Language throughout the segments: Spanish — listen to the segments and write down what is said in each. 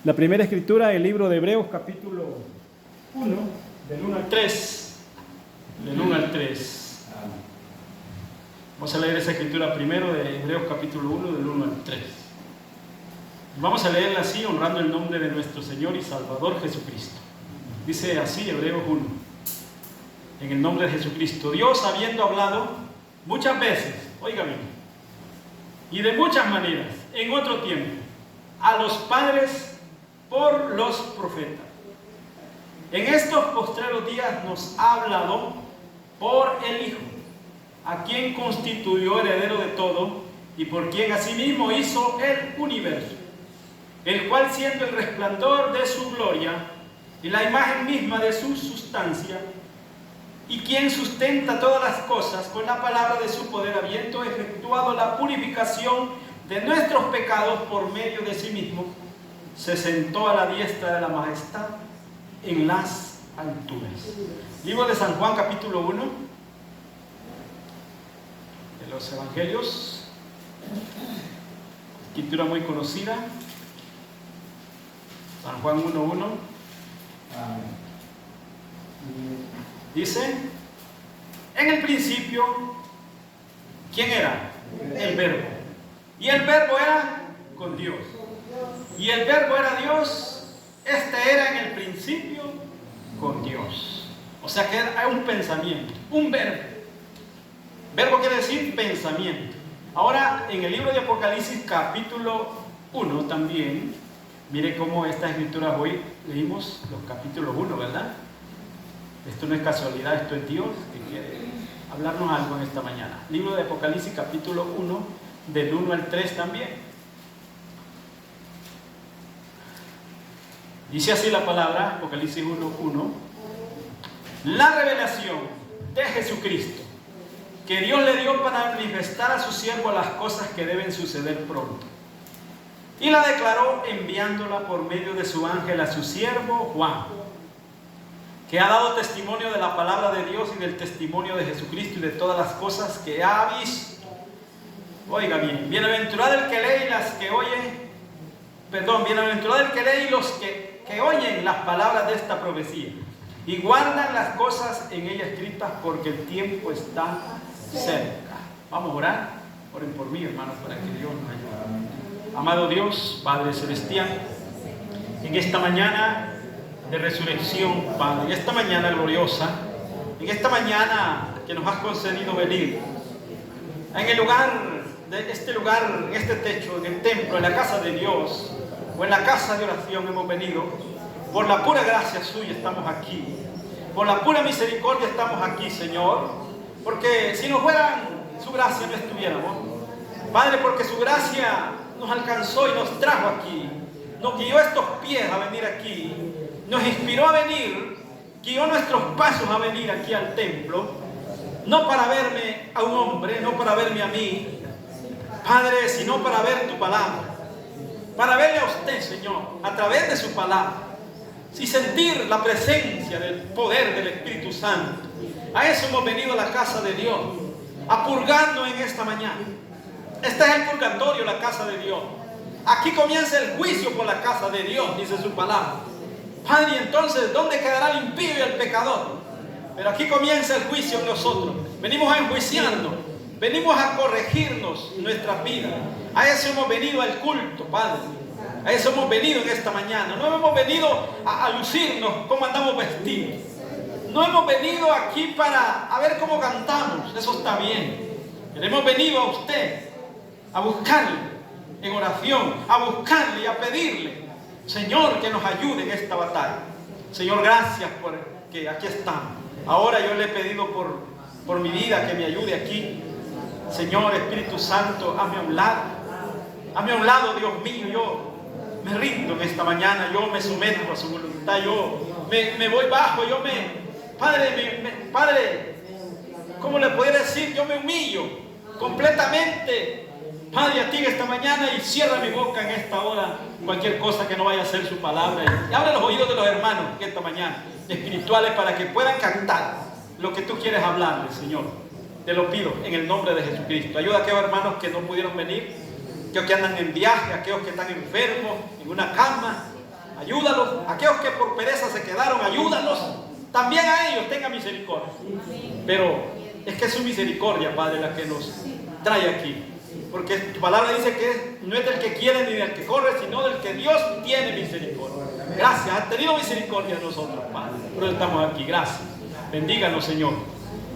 La primera escritura del libro de Hebreos, capítulo 1, del 1 al 3. Del 1 al 3. Vamos a leer esa escritura primero de Hebreos, capítulo 1, del 1 al 3. Vamos a leerla así, honrando el nombre de nuestro Señor y Salvador Jesucristo. Dice así, Hebreos 1. En el nombre de Jesucristo. Dios, habiendo hablado muchas veces, oiga bien, y de muchas maneras, en otro tiempo, a los padres por los profetas, en estos postreros días nos ha hablado por el Hijo, a quien constituyó heredero de todo y por quien asimismo hizo el universo, el cual, siendo el resplandor de su gloria y la imagen misma de su sustancia, y quien sustenta todas las cosas con la palabra de su poder, habiendo efectuado la purificación de nuestros pecados por medio de sí mismo, se sentó a la diestra de la majestad en las alturas. Libro de San Juan, capítulo 1, de los Evangelios, escritura muy conocida. San Juan 1:1. Dice: en el principio, ¿quién era? El Verbo. Y el Verbo era con Dios. Y el Verbo era Dios. Este era en el principio con Dios. O sea que era un pensamiento, un verbo. Verbo quiere decir pensamiento. Ahora, en el libro de Apocalipsis, capítulo 1 también, mire cómo esta escritura hoy leímos los capítulos 1, ¿verdad? Esto no es casualidad, esto es Dios que quiere hablarnos algo en esta mañana. Libro de Apocalipsis, capítulo 1, del 1 al 3 también. Dice así la palabra, Apocalipsis 1:1. La revelación de Jesucristo, que Dios le dio para manifestar a su siervo las cosas que deben suceder pronto. Y la declaró enviándola por medio de su ángel a su siervo Juan, que ha dado testimonio de la palabra de Dios y del testimonio de Jesucristo y de todas las cosas que ha visto. Oiga bien, bienaventurado el que lee y las que oye, bienaventurado el que lee y los que oyen las palabras de esta profecía y guardan las cosas en ella escritas, porque el tiempo está cerca. Vamos a orar. Oren por mí, hermanos, para que Dios nos ayude. Amado Dios, Padre Celestial, en esta mañana de resurrección, Padre, en esta mañana gloriosa, en esta mañana que nos has concedido venir, en el lugar, en este techo, en el templo, en la casa de Dios, o en la casa de oración hemos venido. Por la pura gracia suya estamos aquí, por la pura misericordia estamos aquí, Señor, porque si no fueran su gracia no estuviéramos, Padre, porque su gracia nos alcanzó y nos trajo aquí, nos guió estos pies a venir aquí, nos inspiró a venir, guió nuestros pasos a venir aquí al templo, no para verme a un hombre, no para verme a mí, Padre, sino para ver tu palabra, para verle a usted, Señor, a través de su palabra, y sentir la presencia del poder del Espíritu Santo. A eso hemos venido a la casa de Dios, a purgarnos en esta mañana. Este es el purgatorio, la casa de Dios. Aquí comienza el juicio por la casa de Dios, dice su palabra. Padre, entonces, ¿dónde quedará el impío y el pecador? Pero aquí comienza el juicio en nosotros. Venimos a enjuiciarnos, venimos a corregirnos nuestras vidas. A eso hemos venido al culto, Padre. A eso hemos venido en esta mañana. No hemos venido a lucirnos cómo andamos vestidos. No hemos venido aquí para ver cómo cantamos. Eso está bien. Pero hemos venido a usted a buscarle en oración, a buscarle y a pedirle, Señor, que nos ayude en esta batalla. Señor, gracias porque aquí estamos. Ahora yo le he pedido por mi vida que me ayude aquí. Señor, Espíritu Santo, hazme a un lado. Hazme a un lado, Dios mío. Yo me rindo en esta mañana. Yo me someto a su voluntad. Yo me voy bajo. Padre, ¿cómo le podría decir? Yo me humillo completamente, Padre, a ti en esta mañana, y cierra mi boca en esta hora cualquier cosa que no vaya a ser su palabra. Y abre los oídos de los hermanos en esta mañana, espirituales, para que puedan cantar lo que tú quieres hablarles, Señor. Te lo pido en el nombre de Jesucristo. Ayuda a aquellos hermanos que no pudieron venir, aquellos que andan en viaje, aquellos que están enfermos, en una cama. Ayúdalos. Aquellos que por pereza se quedaron, ayúdalos. También a ellos tenga misericordia. Pero es que es su misericordia, Padre, la que nos trae aquí. Porque tu palabra dice que no es del que quiere ni del que corre, sino del que Dios tiene misericordia. Gracias, has tenido misericordia de nosotros, Padre. Por eso estamos aquí, gracias. Bendíganos, Señor,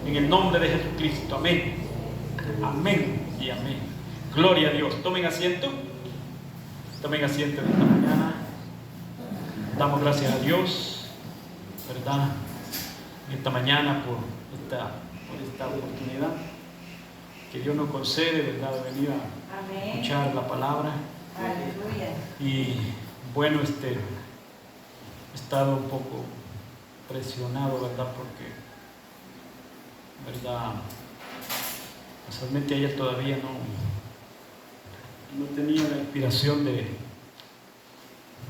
en el nombre de Jesucristo. Amén. Amén y amén. Gloria a Dios. Tomen asiento. Tomen asiento en esta mañana. Damos gracias a Dios, ¿verdad? En esta mañana por esta oportunidad que Dios nos concede, ¿verdad? De venir a escuchar la palabra. Aleluya. Y bueno, he estado un poco presionado, ¿verdad? Porque, ¿verdad? Casualmente ayer todavía no tenía la inspiración de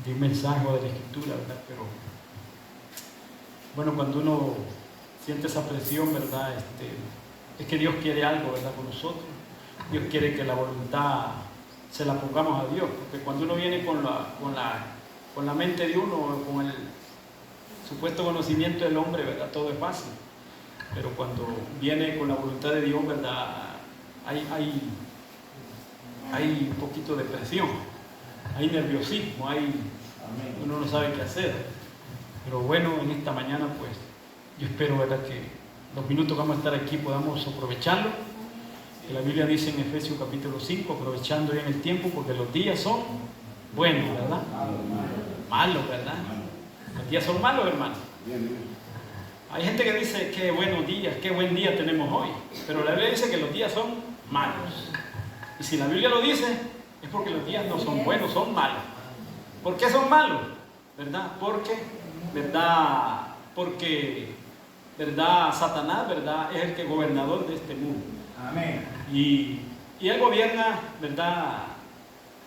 un mensaje o de la escritura, ¿verdad? Pero bueno, cuando uno siente esa presión, ¿verdad? Es que Dios quiere algo, ¿verdad? Con nosotros. Dios quiere que la voluntad se la pongamos a Dios, porque cuando uno viene con la mente de uno, con el supuesto conocimiento del hombre, ¿verdad? Todo es fácil. Pero cuando viene con la voluntad de Dios, ¿verdad? Hay un poquito de presión, hay nerviosismo, uno no sabe qué hacer. Pero bueno, en esta mañana, pues, yo espero, ¿verdad?, que los minutos que vamos a estar aquí podamos aprovecharlo. Que la Biblia dice en Efesios capítulo 5, aprovechando bien el tiempo, porque los días son buenos, ¿verdad? Malos, ¿verdad? Los días son malos, hermano. Hay gente que dice, qué buenos días, qué buen día tenemos hoy. Pero la Biblia dice que los días son malos. Y si la Biblia lo dice, es porque los días no son buenos, son malos. ¿Por qué son malos? ¿Verdad? Porque, ¿verdad? Satanás, ¿verdad? Es el que es gobernador de este mundo. Amén. Y él gobierna, ¿verdad?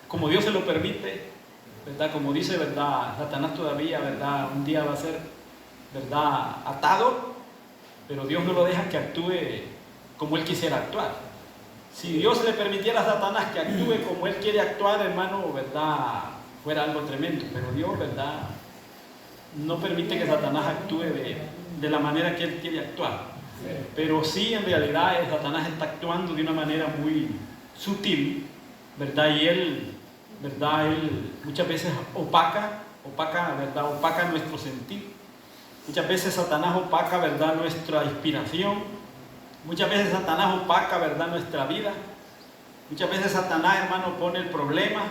Como Dios se lo permite, ¿verdad? Como dice, ¿verdad? Satanás todavía, ¿verdad? Un día va a ser, ¿verdad? Atado, pero Dios no lo deja que actúe como él quisiera actuar. Si Dios le permitiera a Satanás que actúe como él quiere actuar, hermano, ¿verdad? Fuera algo tremendo, pero Dios, ¿verdad? No permite que Satanás actúe de la manera que él quiere actuar. Pero sí, en realidad, Satanás está actuando de una manera muy sutil, ¿verdad? Y él, ¿verdad? Él muchas veces opaca, ¿verdad? Opaca nuestro sentir. Muchas veces Satanás opaca, ¿verdad?, nuestra inspiración. Muchas veces Satanás opaca, ¿verdad?, nuestra vida. Muchas veces Satanás, hermano, pone el problema.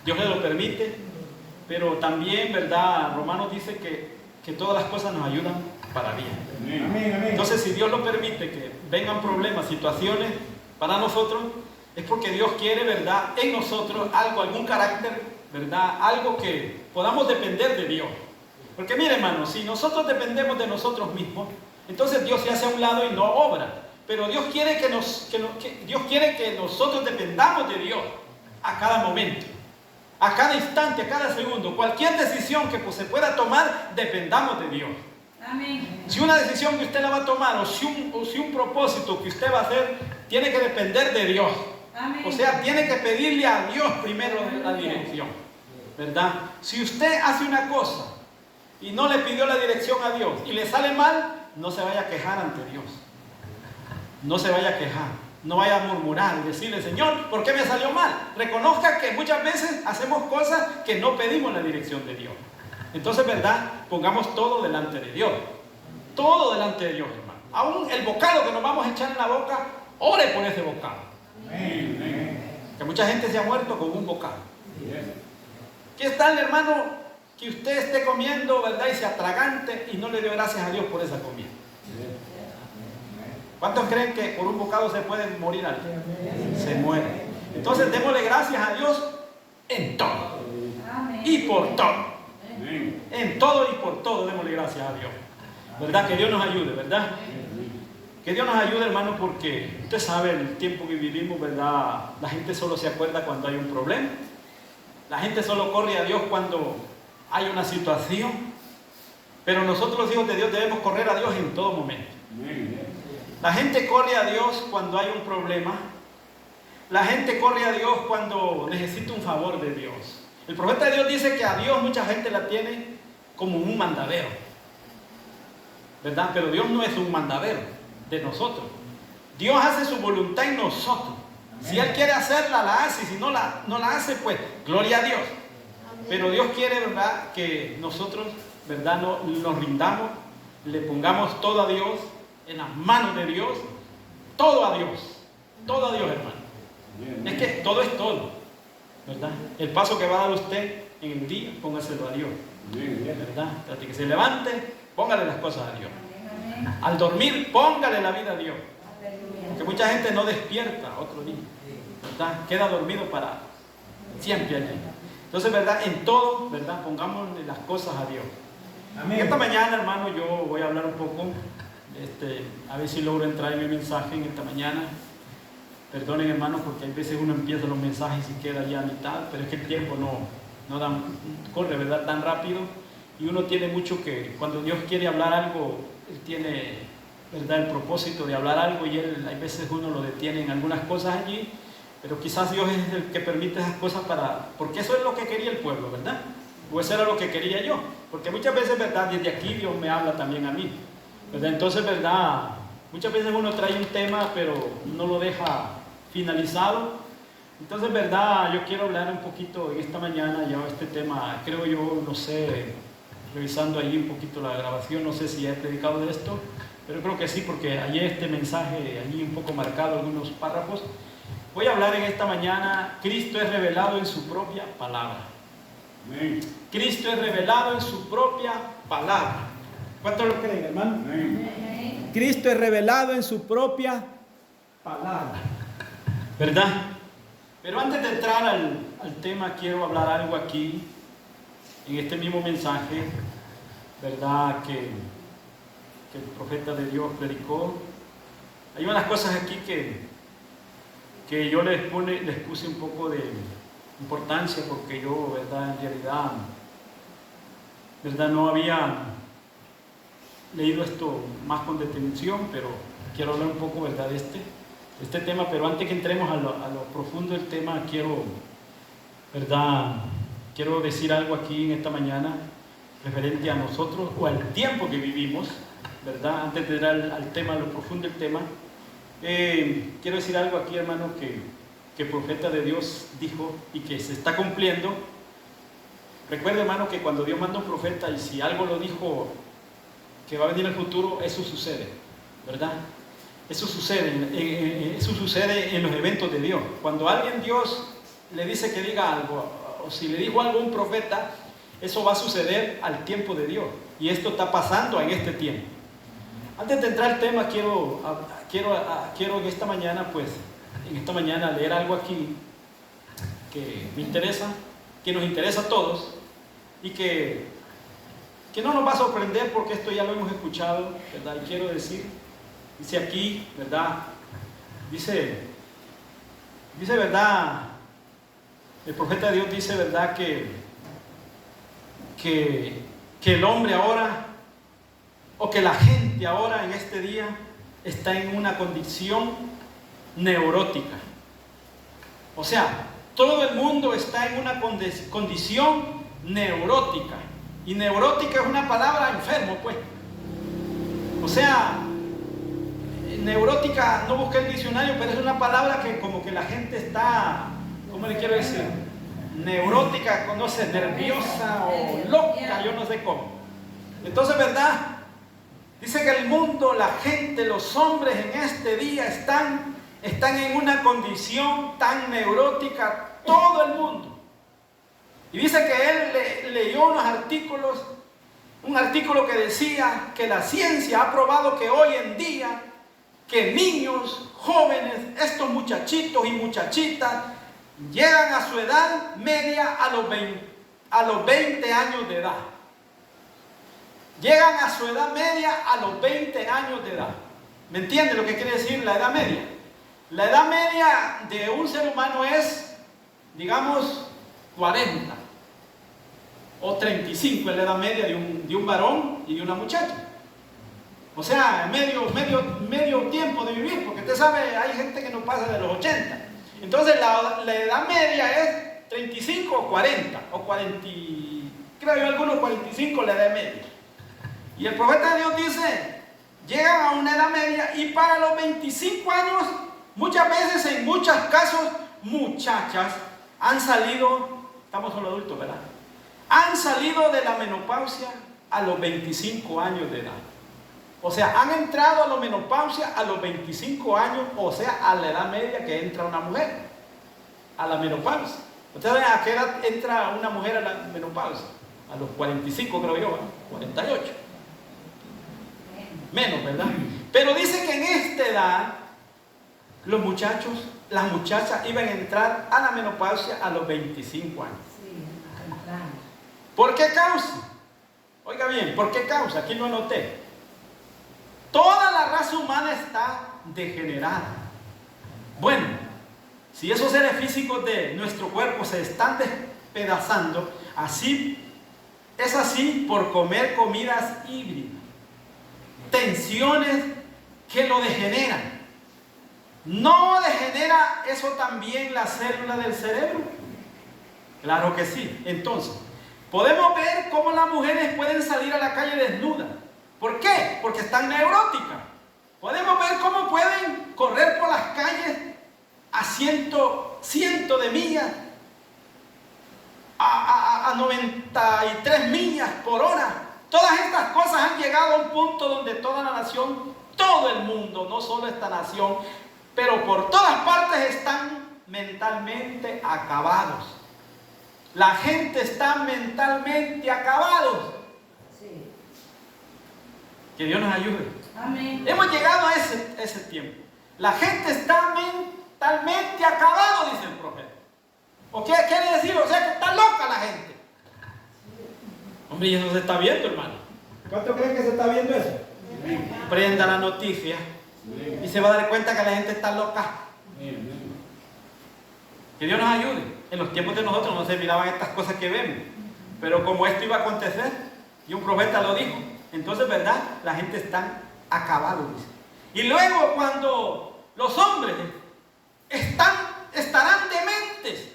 Dios le lo permite. Pero también, ¿verdad?, Romanos dice que todas las cosas nos ayudan para bien. Amén. Entonces, si Dios lo permite que vengan problemas, situaciones para nosotros, es porque Dios quiere, ¿verdad?, en nosotros algún carácter, ¿verdad?, algo que podamos depender de Dios. Porque mire, hermano, si nosotros dependemos de nosotros mismos, entonces Dios se hace a un lado y no obra. Pero Dios quiere Dios quiere que nosotros dependamos de Dios a cada momento, a cada instante, a cada segundo. Cualquier decisión que se pueda tomar, dependamos de Dios. Amén. Si una decisión que usted la va a tomar o si un propósito que usted va a hacer, tiene que depender de Dios. Amén. O sea, tiene que pedirle a Dios primero la dirección, ¿verdad? Si usted hace una cosa y no le pidió la dirección a Dios y le sale mal, no se vaya a quejar ante Dios. No se vaya a quejar. No vaya a murmurar y decirle, Señor, ¿por qué me salió mal? Reconozca que muchas veces hacemos cosas que no pedimos la dirección de Dios. Entonces, ¿verdad? Pongamos todo delante de Dios. Todo delante de Dios, hermano. Aún el bocado que nos vamos a echar en la boca, ore por ese bocado. Que mucha gente se ha muerto con un bocado. ¿Qué tal, hermano, que usted esté comiendo, ¿verdad?, y se atragante y no le dé gracias a Dios por esa comida? ¿Cuántos creen que por un bocado se puede morir alguien? Se muere. Entonces démosle gracias a Dios en todo. Y por todo. En todo y por todo démosle gracias a Dios. ¿Verdad? Que Dios nos ayude, ¿verdad? Que Dios nos ayude, hermano, porque usted sabe el tiempo que vivimos, ¿verdad? La gente solo se acuerda cuando hay un problema. La gente solo corre a Dios cuando hay una situación. Pero nosotros los hijos de Dios debemos correr a Dios en todo momento. La gente corre a Dios cuando hay un problema. La gente corre a Dios cuando necesita un favor de Dios. El profeta de Dios dice que a Dios mucha gente la tiene como un mandadero, ¿verdad? Pero Dios no es un mandadero de nosotros. Dios hace su voluntad en nosotros. Si Él quiere hacerla, la hace. Y si no la hace, pues gloria a Dios. Pero Dios quiere, ¿verdad?, que nosotros, ¿verdad?, nos rindamos, le pongamos todo a Dios, en las manos de Dios, todo a Dios, hermano. Es que todo es todo, ¿verdad? El paso que va a dar usted en el día, póngaselo a Dios, ¿verdad? Hasta que se levante, póngale las cosas a Dios. Al dormir, póngale la vida a Dios. Porque mucha gente no despierta otro día, ¿verdad? Queda dormido para siempre allí. Entonces, ¿verdad? En todo, ¿verdad? Pongámosle las cosas a Dios. Amén. Esta mañana, hermano, yo voy a hablar un poco, a ver si logro entrar en mi mensaje en esta mañana. Perdonen, hermano, porque hay veces uno empieza los mensajes y queda ya a mitad, pero es que el tiempo no corre, ¿verdad?, tan rápido. Y uno tiene mucho que, cuando Dios quiere hablar algo, Él tiene, ¿verdad?, el propósito de hablar algo, y hay veces uno lo detiene en algunas cosas allí. Pero quizás Dios es el que permite esas cosas porque eso es lo que quería el pueblo, ¿verdad? O eso era lo que quería yo. Porque muchas veces, ¿verdad?, desde aquí Dios me habla también a mí, ¿verdad? Entonces, ¿verdad?, muchas veces uno trae un tema, pero no lo deja finalizado. Entonces, ¿verdad?, yo quiero hablar un poquito en esta mañana, ya este tema, creo yo, no sé, revisando ahí un poquito la grabación, no sé si he predicado de esto, pero creo que sí, porque allí este mensaje, allí un poco marcado, algunos párrafos. Voy a hablar en esta mañana, Cristo es revelado en su propia palabra. Amén. Cristo es revelado en su propia palabra. ¿Cuántos lo creen, hermano? Amén. Cristo es revelado en su propia palabra, ¿verdad? Pero antes de entrar al tema, quiero hablar algo aquí, en este mismo mensaje, ¿verdad?, que el profeta de Dios predicó. Hay unas cosas aquí que yo les puse un poco de importancia, porque yo, ¿verdad?, en realidad, ¿verdad?, no había leído esto más con detención, pero quiero hablar un poco, ¿verdad?, de este tema. Pero antes que entremos a lo profundo del tema, quiero decir algo aquí en esta mañana referente a nosotros o al tiempo que vivimos, ¿verdad? Antes de entrar al tema, a lo profundo del tema. Quiero decir algo aquí, hermano, que el profeta de Dios dijo y que se está cumpliendo. Recuerda, hermano, que cuando Dios manda un profeta, y si algo lo dijo que va a venir en el futuro, eso sucede, ¿verdad? Eso sucede en los eventos de Dios. Cuando a alguien Dios le dice que diga algo, o si le dijo algo a un profeta, eso va a suceder al tiempo de Dios. Y esto está pasando en este tiempo. Antes de entrar al tema, quiero en esta mañana, leer algo aquí que me interesa, que nos interesa a todos, y que no nos va a sorprender, porque esto ya lo hemos escuchado, ¿verdad? Y quiero decir, dice aquí, ¿verdad? Dice, ¿verdad? El profeta de Dios dice, ¿verdad?, que el hombre ahora, o que la gente ahora en este día está en una condición neurótica. O sea, todo el mundo está en una condición neurótica. Y neurótica es una palabra enfermo, pues. O sea, neurótica, no busqué el diccionario, pero es una palabra que como que la gente está, ¿cómo le quiero decir? Neurótica, conoce, nerviosa o loca, yo no sé cómo. Entonces, ¿verdad? Dice que el mundo, la gente, los hombres en este día están en una condición tan neurótica, todo el mundo. Y dice que él leyó unos artículos, un artículo que decía que la ciencia ha probado que hoy en día, que niños, jóvenes, estos muchachitos y muchachitas, llegan a su edad media a los 20 años de edad. Llegan a su edad media a los 20 años de edad. ¿Me entiende lo que quiere decir la edad media? La edad media de un ser humano es, digamos, 40 o 35 es la edad media de un varón y de una muchacha. O sea, medio tiempo de vivir, porque usted sabe, hay gente que no pasa de los 80. Entonces la edad media es 35 o 40, o 40, creo yo algunos 45 la edad media. Y el profeta de Dios dice, llegan a una edad media y para los 25 años, muchas veces en muchos casos, muchachas han salido, estamos solo adultos, ¿verdad? Han salido de la menopausia a los 25 años de edad. O sea, han entrado a la menopausia a los 25 años, o sea, a la edad media que entra una mujer, a la menopausia. ¿Ustedes saben a qué edad entra una mujer a la menopausia? A los 45 creo yo, ¿eh? 48. Menos, ¿verdad? Pero dice que en esta edad los muchachos, las muchachas iban a entrar a la menopausia a los 25 años. ¿Por qué causa? Oiga bien, ¿por qué causa? Aquí lo anoté. Toda la raza humana está degenerada. Bueno, si esos seres físicos de nuestro cuerpo se están despedazando, es así por comer comidas híbridas. Tensiones que lo degeneran. ¿No degenera eso también la célula del cerebro? Claro que sí. Entonces, podemos ver cómo las mujeres pueden salir a la calle desnudas. ¿Por qué? Porque están neuróticas. Podemos ver cómo pueden correr por las calles a cientos de millas, a 93 millas por hora. Todas estas cosas han llegado a un punto donde toda la nación, todo el mundo, no solo esta nación, pero por todas partes están mentalmente acabados. La gente está mentalmente acabados. Sí. Que Dios nos ayude. Amén. Hemos llegado a ese tiempo. La gente está mentalmente acabado, dice el profeta. ¿O qué quiere decir? O sea que está loca la gente. Hombre, y eso se está viendo, hermano. ¿Cuánto creen que se está viendo eso? Prenda la noticia y se va a dar cuenta que la gente está loca. Que Dios nos ayude. En los tiempos de nosotros no se miraban estas cosas que vemos, pero como esto iba a acontecer y un profeta lo dijo, entonces, ¿verdad? La gente está acabada, dice. Y luego cuando los hombres estarán dementes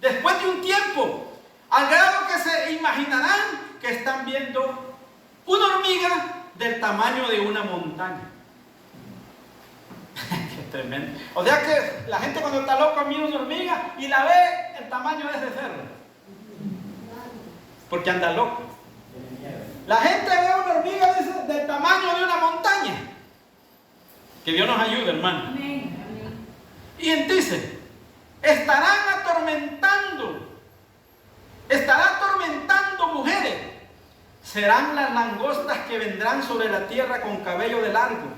después de un tiempo, al grado que se imaginarán que están viendo una hormiga del tamaño de una montaña. Qué tremendo. O sea que la gente cuando está loca mira una hormiga y la ve el tamaño de ese cerro, porque anda loco. La gente ve una hormiga del tamaño de una montaña. Que Dios nos ayude, hermano. Amén. Y dice, estarán atormentando mujeres. Serán las langostas que vendrán sobre la tierra con cabello largo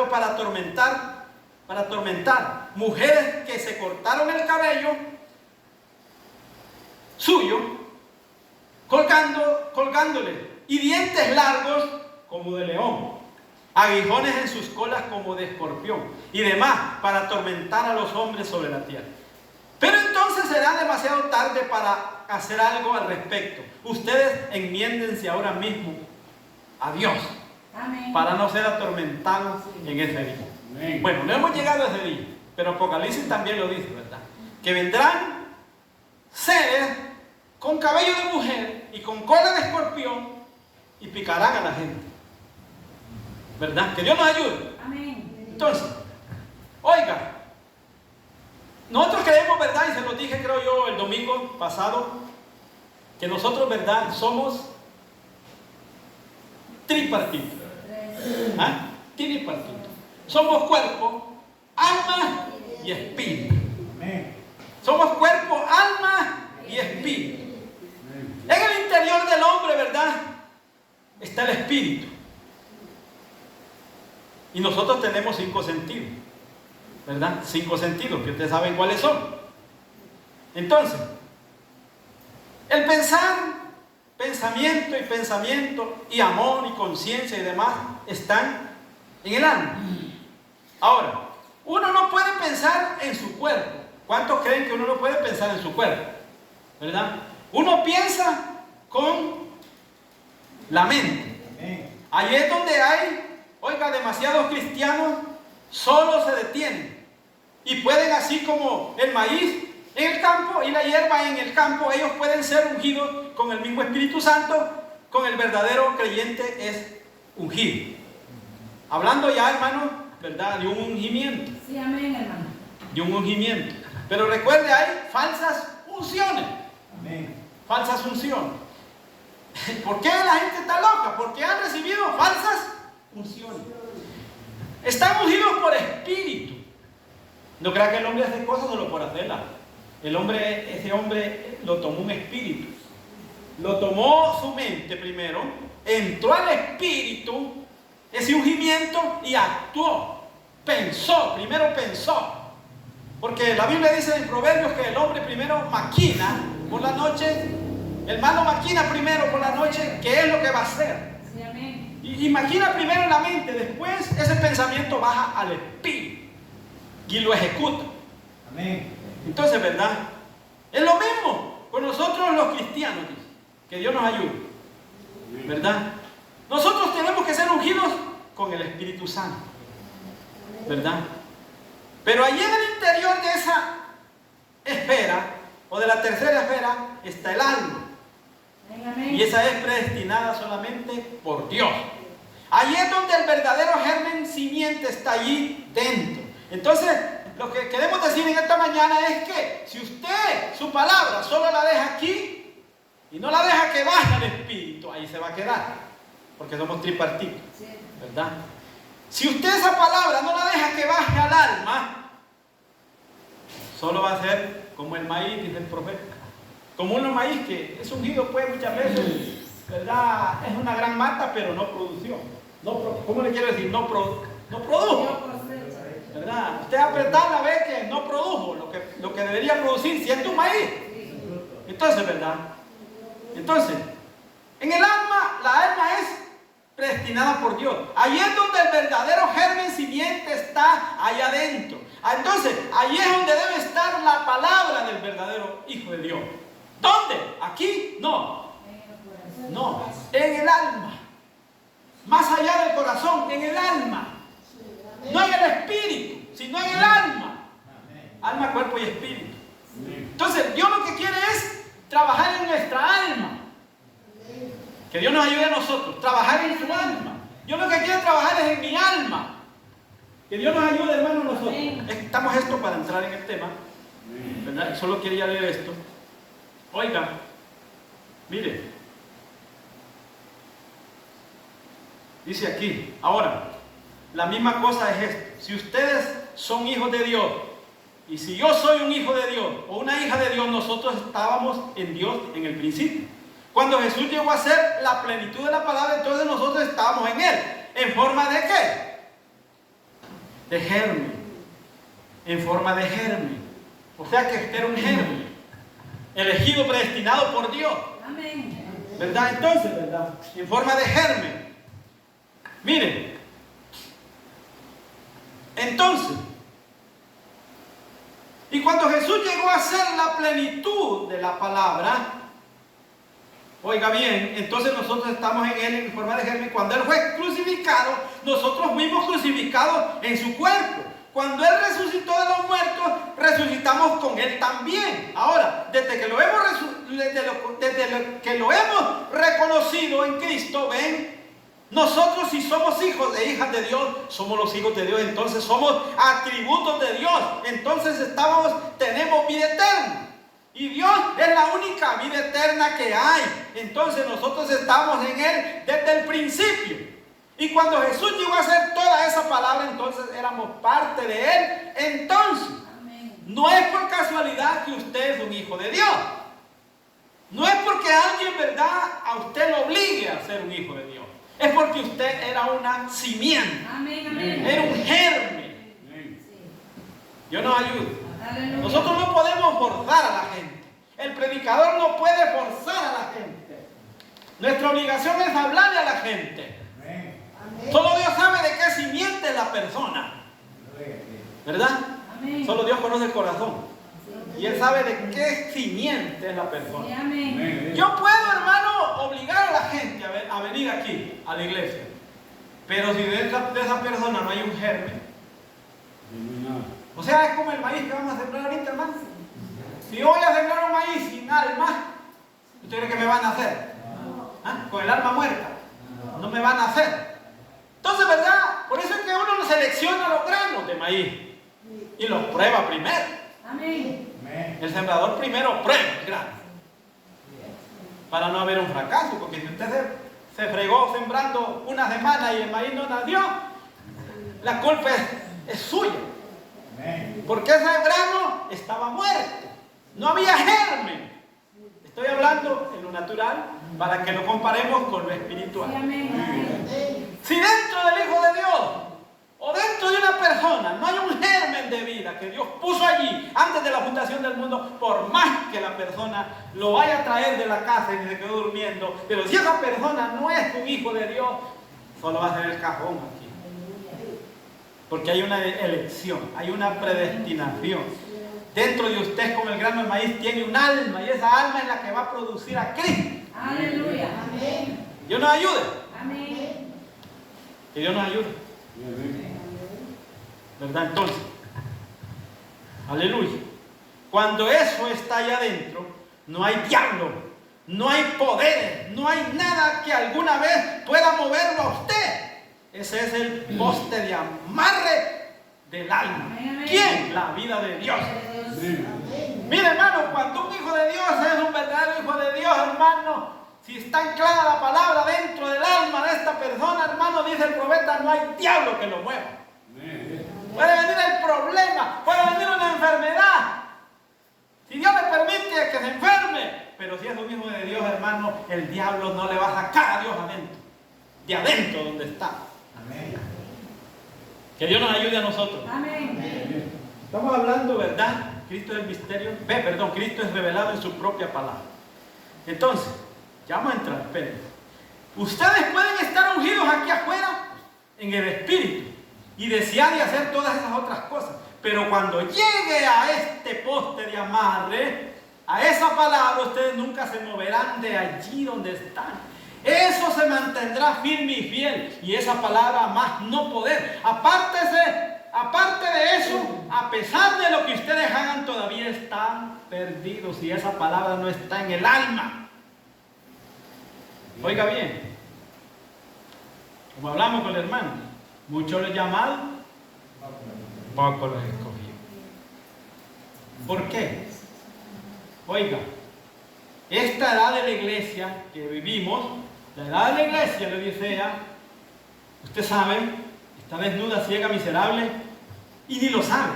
para atormentar mujeres que se cortaron el cabello suyo, colgándole, y dientes largos como de león, aguijones en sus colas como de escorpión, y demás, para atormentar a los hombres sobre la tierra. Pero entonces será demasiado tarde para hacer algo al respecto. Ustedes enmiéndense ahora mismo a Dios. Amén. Para no ser atormentados en ese día. Amén. Bueno, no hemos llegado a ese día, pero Apocalipsis también lo dice, ¿verdad? Que vendrán seres con cabello de mujer y con cola de escorpión y picarán a la gente. ¿Verdad? Que Dios nos ayude. Amén. Entonces, oiga, nosotros creemos, ¿verdad? Y se lo dije, creo yo, el domingo pasado, que nosotros, ¿verdad? Somos tripartitos. ¿Ah? Tripartitos. Somos cuerpo, alma y espíritu. Somos cuerpo, alma y espíritu. En el interior del hombre, ¿verdad? Está el espíritu. Y nosotros tenemos 5 sentidos, ¿verdad? 5 sentidos, que ustedes saben cuáles son. Entonces, el pensamiento y amor y conciencia y demás están en el alma. Ahora, uno no puede pensar en su cuerpo. ¿Cuántos creen que uno no puede pensar en su cuerpo? ¿Verdad? Uno piensa con la mente. Allí es donde hay, oiga, demasiados cristianos solo se detienen y pueden, así como el maíz, en el campo y la hierba en el campo, ellos pueden ser ungidos con el mismo Espíritu Santo, con el verdadero creyente es ungido. Hablando ya, hermano, ¿verdad? De un ungimiento. Sí, amén, hermano. De un ungimiento. Pero recuerde, hay falsas unciones. Amén. Falsas unciones. ¿Por qué la gente está loca? Porque han recibido falsas unciones. Están ungidos por espíritu. No crea que el hombre hace cosas solo por hacerlas. Ese hombre lo tomó un espíritu. Lo tomó su mente primero, entró al espíritu, ese ungimiento, y actuó. Primero pensó. Porque la Biblia dice en Proverbios que el hombre primero maquina por la noche, el malo maquina primero por la noche qué es lo que va a hacer. Sí, amén. Y maquina primero en la mente, después ese pensamiento baja al espíritu y lo ejecuta. Amén. Entonces, ¿verdad? Es lo mismo con nosotros los cristianos, dice. Que Dios nos ayude, ¿verdad? Nosotros tenemos que ser ungidos con el Espíritu Santo, ¿verdad? Pero allí en el interior de esa esfera, o de la tercera esfera, está el alma. Amén. Y esa es predestinada solamente por Dios. Allí es donde el verdadero germen simiente está allí dentro. Entonces, lo que queremos decir en esta mañana es que si usted su palabra solo la deja aquí y no la deja que baje al espíritu, ahí se va a quedar, porque somos tripartitos, ¿verdad? Si usted esa palabra no la deja que baje al alma, solo va a ser como el maíz, dice el profeta. Como un maíz que es ungido, pues muchas veces, ¿verdad? Es una gran mata, pero no produció. ¿Cómo le quiero decir? No produjo. ¿Verdad? Usted apretarla ve que no produjo lo que debería producir siendo un maíz. Entonces, ¿verdad? Entonces, en el alma, la alma es predestinada por Dios. Ahí es donde el verdadero germen simiente está, allá adentro. Entonces, ahí es donde debe estar la palabra del verdadero Hijo de Dios. ¿Dónde? ¿Aquí? No. No, en el alma. Más allá del corazón, en el alma. No en el espíritu, sino en el alma. Alma, cuerpo y espíritu. Entonces, Dios lo que quiere es trabajar en nuestra alma. Que Dios nos ayude a nosotros, trabajar en su alma. Dios lo que quiere trabajar es en mi alma. Que Dios nos ayude, hermano, a nosotros. Estamos esto para entrar en el tema, ¿verdad? Solo quería leer esto. Oiga, mire. Dice aquí, ahora, la misma cosa es esto. Si ustedes son hijos de Dios, y si yo soy un hijo de Dios o una hija de Dios, nosotros estábamos en Dios en el principio. Cuando Jesús llegó a ser la plenitud de la palabra, entonces nosotros estábamos en Él. ¿En forma de qué? De germen. En forma de germen. O sea que este era un germen. Elegido, predestinado por Dios. Amén. ¿Verdad? Entonces, ¿verdad? En forma de germen. Miren. Entonces, y cuando Jesús llegó a ser la plenitud de la palabra, oiga bien, entonces nosotros estamos en Él en forma de germen. Cuando Él fue crucificado, nosotros fuimos crucificados en su cuerpo. Cuando Él resucitó de los muertos, resucitamos con Él también. Ahora, desde que lo hemos reconocido en Cristo, ven, nosotros si somos hijos e hijas de Dios, somos los hijos de Dios, entonces somos atributos de Dios, entonces tenemos vida eterna. Y Dios es la única vida eterna que hay. Entonces nosotros estamos en Él desde el principio. Y cuando Jesús llegó a hacer toda esa palabra, entonces éramos parte de Él. Entonces, no es por casualidad que usted es un hijo de Dios. No es porque alguien, ¿verdad?, a usted lo obligue a ser un hijo de Dios. Es porque usted era una simiente. Amén, amén. Era un germen. Dios nos ayude. Aleluya. Nosotros no podemos forzar a la gente. El predicador no puede forzar a la gente. Nuestra obligación es hablarle a la gente. Solo Dios sabe de qué simiente es la persona. ¿Verdad? Amén. Solo Dios conoce el corazón. Y Él sabe de qué simiente es la persona. Sí, amén. Yo puedo, hermano, obligar a la gente a venir aquí, a la iglesia. Pero si dentro de esa persona no hay un germen, o sea, es como el maíz que vamos a sembrar ahorita, hermano. Si yo voy a sembrar un maíz sin alma, ¿usted cree que me van a hacer? ¿Ah? Con el alma muerta. No me van a hacer. Entonces, ¿verdad? Por eso es que uno no selecciona los granos de maíz y los prueba primero. Amén. El sembrador primero prueba el grano para no haber un fracaso, porque si usted se fregó sembrando una semana y el maíz no nació, la culpa es suya. Porque ese grano estaba muerto, no había germen. Estoy hablando en lo natural para que lo comparemos con lo espiritual. Amén. Si dentro del Hijo de Dios o dentro de una persona no hay un germen de vida que Dios puso allí antes de la fundación del mundo, por más que la persona lo vaya a traer de la casa y se quedó durmiendo, pero si esa persona no es un hijo de Dios, solo va a ser el cajón aquí. Porque hay una elección, hay una predestinación. Dentro de usted, como el grano de maíz, tiene un alma, y esa alma es la que va a producir a Cristo. Aleluya. Amén. Dios nos ayude. Amén. Que Dios nos ayude. ¿Verdad? Entonces, aleluya. Cuando eso está allá adentro, no hay diablo, no hay poder, no hay nada que alguna vez pueda moverlo a usted. Ese es el poste de amarre del alma. ¿Quién? La vida de Dios. Mire, hermano, cuando un hijo de Dios es un verdadero hijo de Dios, hermano, si está anclada la palabra dentro del alma de esta persona, hermano, dice el profeta, no hay diablo que lo mueva. Puede venir el problema, puede venir una enfermedad. Si Dios le permite que se enferme, pero si es un hijo de Dios, hermano, el diablo no le va a sacar a Dios adentro, de adentro donde está. Amén. Que Dios nos ayude a nosotros. Amén. Estamos hablando, ¿verdad? Cristo es el misterio. Cristo es revelado en su propia palabra. Entonces, ya vamos a entrar, esperen. Ustedes pueden estar ungidos aquí afuera en el Espíritu y desear y hacer todas esas otras cosas. Pero cuando llegue a este poste de amarre, a esa palabra, ustedes nunca se moverán de allí donde están. Eso se mantendrá firme y fiel. Y esa palabra más no poder. Aparte de eso, a pesar de lo que ustedes hagan, todavía están perdidos. Y esa palabra no está en el alma. Oiga bien. Como hablamos con el hermano, muchos los llamados, pocos los escogidos. ¿Por qué? Oiga, esta edad de la iglesia que vivimos, la edad de la iglesia, le dice ella, usted sabe, está desnuda, ciega, miserable, y ni lo sabe.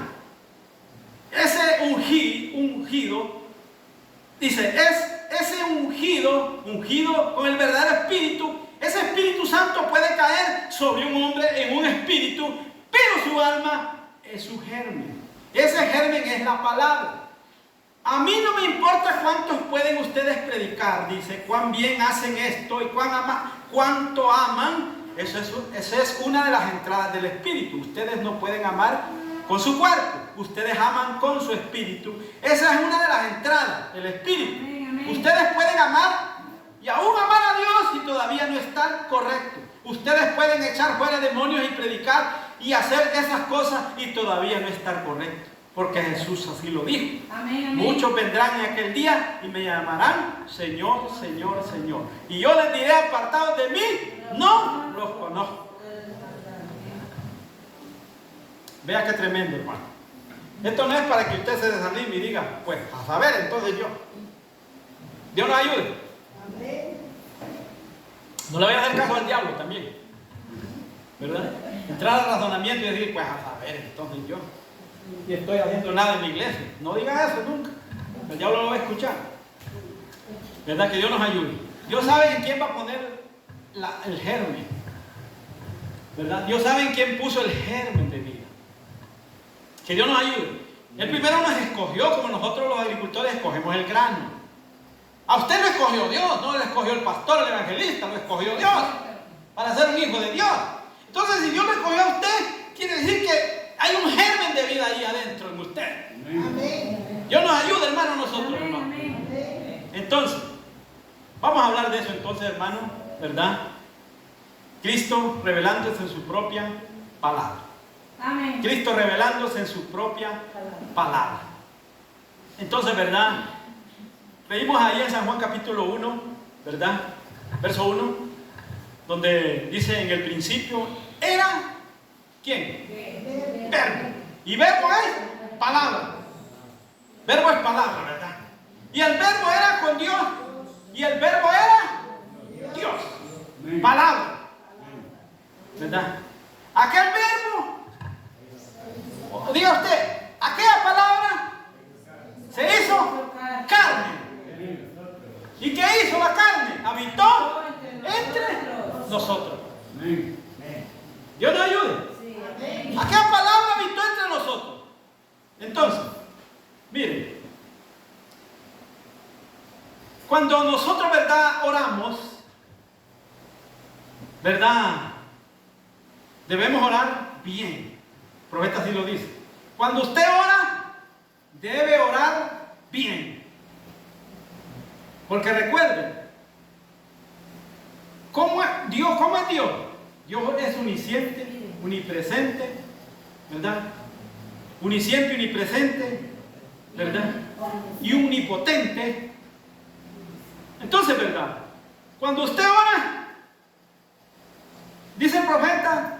Ese ungido, dice, es ese ungido con el verdadero espíritu. Ese Espíritu Santo puede caer sobre un hombre en un espíritu, pero su alma es su germen. Ese germen es la palabra. A mí no me importa cuántos pueden ustedes predicar, dice, cuán bien hacen esto y cuánto aman. Esa es una de las entradas del Espíritu. Ustedes no pueden amar con su cuerpo, ustedes aman con su espíritu. Esa es una de las entradas del Espíritu. Ustedes pueden amar y aún amar a Dios y todavía no están correctos. Ustedes pueden echar fuera demonios y predicar y hacer esas cosas y todavía no estar correctos. Porque Jesús así lo dijo. Amén. Muchos vendrán en aquel día y me llamarán Señor, Señor, Señor. Y yo les diré, apartados de mí, no los conozco. Vea qué tremendo, hermano. Esto no es para que usted se desanime y diga, pues, a saber, entonces yo. Dios nos ayude. No le voy a hacer caso al diablo también, ¿verdad? Entrar al razonamiento y decir, pues, a saber, entonces yo. Y estoy haciendo nada en mi iglesia. No diga eso nunca. El diablo lo va a escuchar. ¿Verdad? Que Dios nos ayude. Dios sabe en quién va a poner el germen. ¿Verdad? Dios sabe en quién puso el germen de vida. Que Dios nos ayude. Él primero nos escogió, como nosotros los agricultores escogemos el grano. A usted lo escogió Dios, no lo escogió el pastor, el evangelista, lo escogió Dios para ser un hijo de Dios. Entonces, si Dios lo escogió a usted, quiere decir que hay un germen de vida ahí adentro en usted. Amén. Dios nos ayude, hermano, nosotros, Amén, hermano. amén. Entonces, vamos a hablar de eso entonces, hermano, ¿verdad? Cristo revelándose en su propia palabra. Amén. Cristo revelándose en su propia palabra. Entonces, ¿verdad? Leímos ahí en San Juan capítulo 1, ¿verdad? Verso 1, donde dice: en el principio era, ¿quién? Verbo. Y verbo es palabra. Verbo es palabra, ¿verdad? Y el verbo era con Dios. Y el verbo era Dios. Palabra. ¿Verdad? Aquel verbo, diga usted, aquella palabra se hizo carne. ¿Y qué hizo la carne? Habitó entre nosotros. Dios nos ayude. Aquella palabra habitó entre nosotros. Entonces, miren, cuando nosotros, ¿verdad?, oramos, ¿verdad?, debemos orar bien. El profeta así lo dice. Cuando usted ora, debe orar bien. Porque recuerden, ¿cómo es Dios? ¿Cómo es Dios? Dios es omnisciente, omnipresente, ¿verdad? Omnisciente, omnipresente, ¿verdad? Y omnipotente. Entonces, ¿verdad? Cuando usted ora, dice el profeta,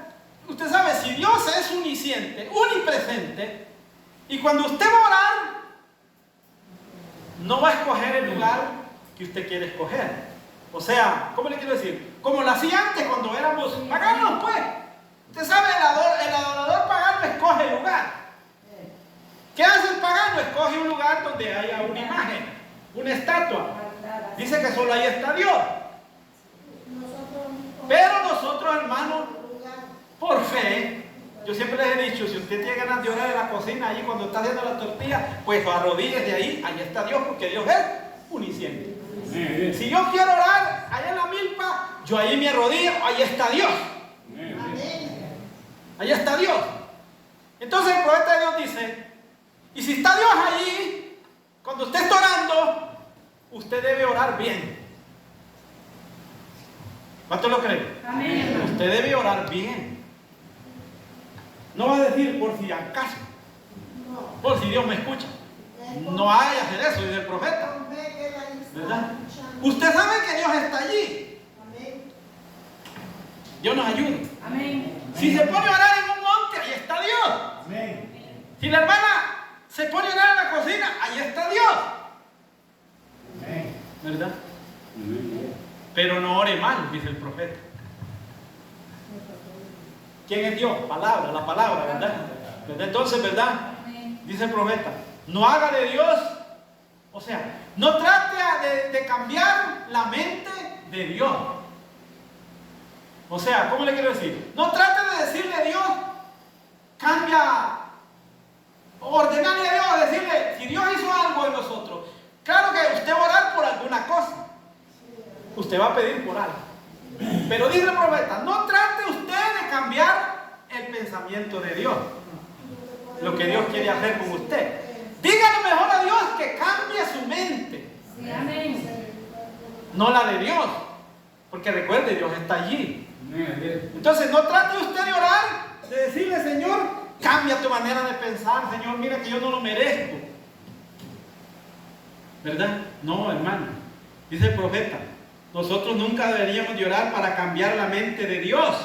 usted sabe, si Dios es omnisciente, omnipresente, y cuando usted va a orar, no va a escoger el lugar que usted quiere escoger. O sea, ¿cómo le quiero decir? Como lo hacía antes cuando éramos paganos, pues. Usted sabe, el adorador pagano escoge el lugar. ¿Qué hace el pagano? Escoge un lugar donde haya una imagen, una estatua. Dice que solo ahí está Dios. Pero nosotros, hermanos, por fe, yo siempre les he dicho, si usted tiene ganas de orar en la cocina, allí cuando está haciendo la tortilla, pues arrodíllese ahí está Dios, porque Dios es omnisciente. Si yo quiero orar allá en la milpa, yo ahí me arrodillo, ahí está Dios. Ahí está Dios. Entonces el profeta de Dios dice, y si está Dios allí, cuando usted está orando, usted debe orar bien. ¿Cuánto lo cree? Amén. Usted debe orar bien. No va a decir por si acaso, por si Dios me escucha. No hay que hacer eso, dice el profeta, ¿verdad? Usted sabe que Dios está allí. Dios nos ayude. Amén. Si se pone a orar en un monte, ahí está Dios. Amén. Si la hermana se pone a orar en la cocina, ahí está Dios. Amén. ¿Verdad? Pero no ore mal, dice el profeta. ¿Quién es Dios? Palabra, la palabra, ¿verdad? Entonces, ¿verdad? Dice el profeta, no haga de Dios, o sea, no trate de cambiar la mente de Dios. O sea, ¿cómo le quiero decir? No trate de decirle a Dios, cambia, ordenarle a Dios, decirle, si Dios hizo algo en nosotros, claro que usted va a orar por alguna cosa, usted va a pedir por algo. Pero dice el profeta, no trate usted de cambiar el pensamiento de Dios, lo que Dios quiere hacer con usted. Dígale mejor a Dios que cambie su mente, Sí, amén. no la de Dios, porque recuerde, Dios está allí. Entonces no trate usted de orar, de decirle, Señor, cambia tu manera de pensar, Señor, mira que yo no lo merezco, ¿verdad? No, hermano, dice el profeta, nosotros nunca deberíamos de orar para cambiar la mente de Dios.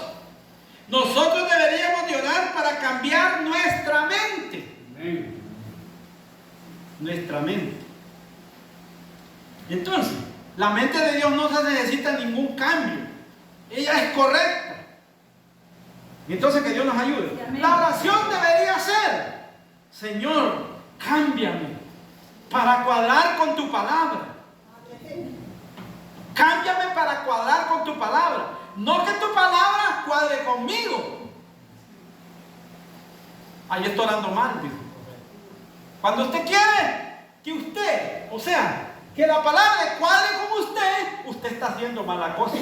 Nosotros deberíamos de orar para cambiar nuestra mente. Nuestra mente. Entonces, la mente de Dios no se necesita ningún cambio. Ella es correcta. Y entonces que Dios nos ayude. La oración debería ser, Señor, cámbiame para cuadrar con tu palabra. Cámbiame para cuadrar con tu palabra. No que tu palabra cuadre conmigo. Ahí estoy orando mal, dijo. Cuando usted quiere que usted, o sea, que la palabra cuadre con usted está haciendo mala cosa.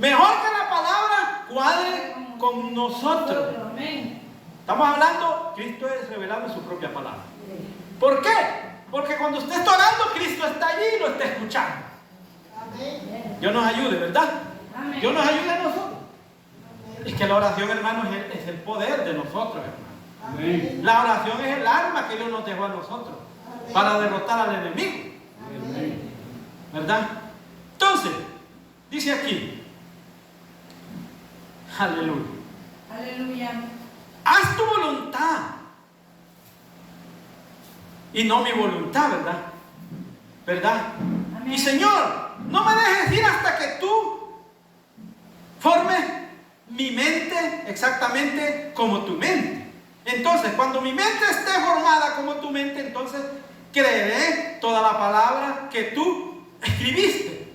Mejor que la palabra cuadre con nosotros. Amén. Estamos hablando, Cristo es revelando su propia palabra. ¿Por qué? Porque cuando usted está orando, Cristo está allí y lo está escuchando. Dios nos ayude, ¿verdad? Amén. Dios nos ayude a nosotros. Es que la oración, hermanos, es el poder de nosotros, hermanos. Amén. La oración es el arma que Dios nos dejó a nosotros. para derrotar al enemigo. ¿Verdad? Entonces, dice aquí, aleluya, Aleluya. haz tu voluntad y no mi voluntad, ¿verdad? ¿Verdad? Amén. Y Señor, no me dejes ir hasta que tú formes mi mente exactamente como tu mente. Entonces, cuando mi mente esté formada como tu mente, entonces creeré toda la palabra que tú escribiste.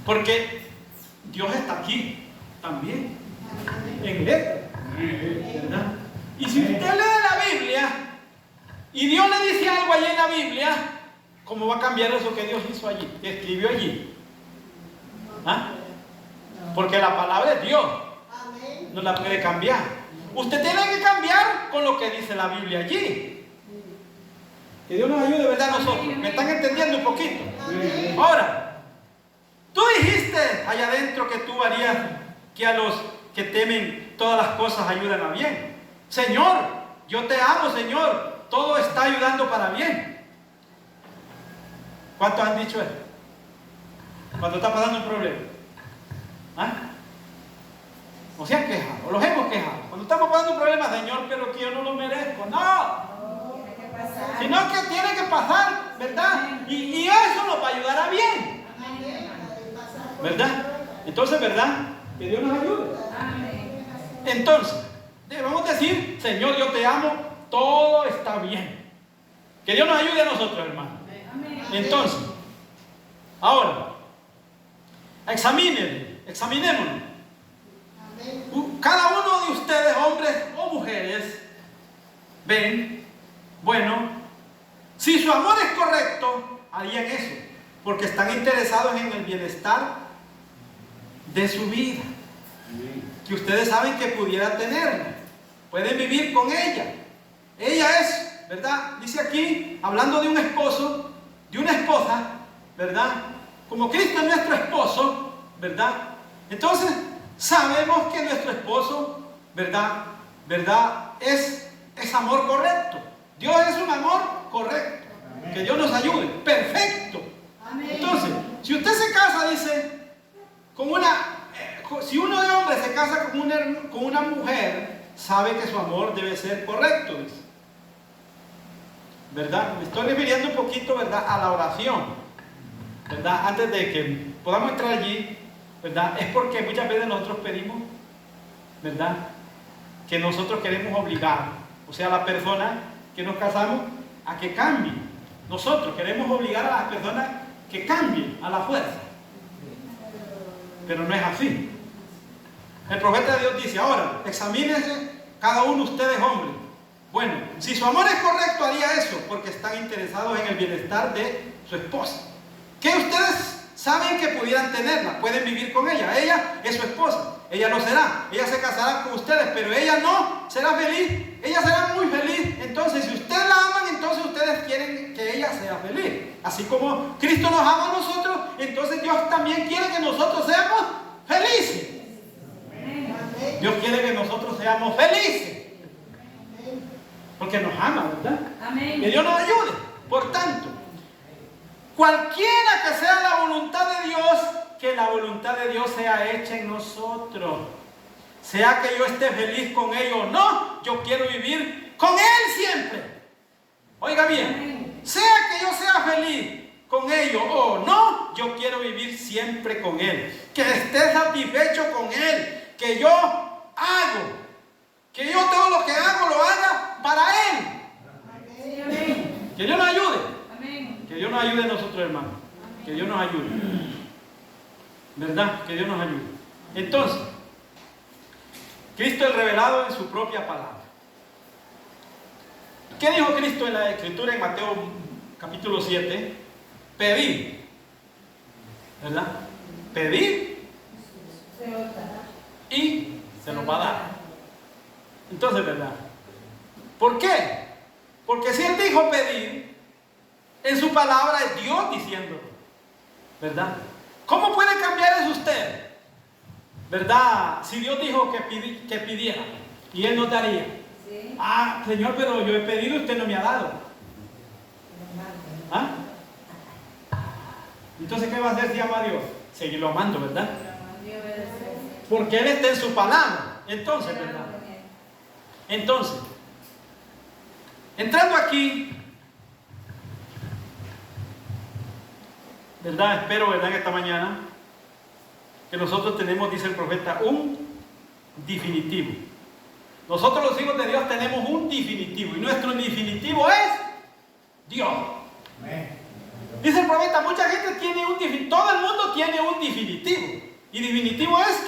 Porque Dios está aquí también, en letra, ¿verdad? Y si usted lee la Biblia y Dios le dice algo allí en la Biblia, ¿cómo va a cambiar eso que Dios hizo allí, que escribió allí? ¿Ah? Porque la palabra es Dios, no la puede cambiar. Usted tiene que cambiar con lo que dice la Biblia allí. Que Dios nos ayude, ¿verdad? Nosotros, ¿me están entendiendo un poquito? Ahora, tú dijiste allá adentro que tú harías que a los que temen todas las cosas ayudan a bien. Señor, yo te amo, Señor, todo está ayudando para bien. ¿Cuántos han dicho eso? Cuando está pasando un problema. ¿Ah? O se han quejado, o los hemos quejado. Cuando estamos pasando un problema, Señor, pero que yo no lo merezco. No, Tiene que pasar. sino que tiene que pasar, ¿verdad? Y eso nos va a ayudar a bien, ¿verdad? Entonces, ¿verdad? Que Dios nos ayude. Amén. Entonces, debemos decir, Señor, yo te amo, todo está bien. Que Dios nos ayude a nosotros, hermano. Amén. Entonces, ahora, examinémonos. Cada uno de ustedes, hombres o mujeres, ven, bueno, si su amor es correcto, harían eso, porque están interesados en el bienestar de su vida, que ustedes saben que pudiera tenerla, pueden vivir con ella. Ella es, ¿verdad? Dice aquí, hablando de un esposo, de una esposa, ¿verdad? Como Cristo es nuestro esposo, ¿verdad? Entonces, sabemos que nuestro esposo, ¿verdad? Es amor correcto. Dios es un amor correcto. Que Dios nos ayude. Perfecto. Amén. Entonces, si usted se casa, dice, si uno de hombres se casa con una mujer, sabe que su amor debe ser correcto, dice. ¿Verdad? Me estoy refiriendo un poquito, ¿verdad?, a la oración, ¿verdad? Antes de que podamos entrar allí, ¿verdad? Es porque muchas veces nosotros pedimos, ¿verdad?, que nosotros queremos obligar, o sea, a la persona que nos casamos a que cambie. Nosotros queremos obligar a las personas que cambien a la fuerza. Pero no es así. El profeta de Dios dice, ahora, examínense cada uno de ustedes, hombres. Bueno, si su amor es correcto, haría eso, porque están interesados en el bienestar de su esposa. Que ustedes saben que pudieran tenerla, pueden vivir con ella. Ella es su esposa, ella no será, ella se casará con ustedes, pero ella no será feliz, ella será muy feliz. Entonces, si ustedes la aman, entonces ustedes quieren que ella sea feliz. Así como Cristo nos ama a nosotros, entonces Dios también quiere que nosotros seamos felices. Dios quiere que nosotros seamos felices. Porque nos ama, ¿verdad? Amén. Que Dios nos ayude. Por tanto, cualquiera que sea la voluntad de Dios, que la voluntad de Dios sea hecha en nosotros. Sea que yo esté feliz con Él o no, yo quiero vivir con Él siempre. Oiga bien, sea que yo sea feliz con ellos o no, yo quiero vivir siempre con Él. Que esté satisfecho con Él. Que yo hago. Que yo todo lo que hago lo haga para Él. Sí, amén. Que Dios nos ayude. Amén. Que Dios nos ayude a nosotros, hermanos. Que Dios nos ayude. ¿Verdad? Que Dios nos ayude. Entonces, Cristo es revelado en su propia palabra. ¿Qué dijo Cristo en la Escritura en Mateo capítulo 7? Pedid. ¿Verdad? Pedid Se os dará. y se nos va a dar. Entonces, ¿verdad? ¿Por qué? Porque si Él dijo pedir, en su palabra es Dios diciéndolo, ¿verdad? ¿Cómo puede cambiar eso usted? ¿Verdad? Si Dios dijo que pidiera y Él nos daría. Sí. Ah, Señor, pero yo he pedido y usted no me ha dado. ¿Ah? Entonces, ¿qué va a hacer si ama a Dios? Seguirlo amando, ¿verdad? Porque Él está en su palabra. Entonces, ¿verdad? Entonces, entrando aquí, ¿verdad? Espero, ¿verdad? En esta mañana, que nosotros tenemos, dice el profeta, un definitivo. Nosotros los hijos de Dios tenemos un definitivo. Y nuestro definitivo es Dios. Amén. Dice el profeta, mucha gente tiene un definitivo. Todo el mundo tiene un definitivo. Y definitivo es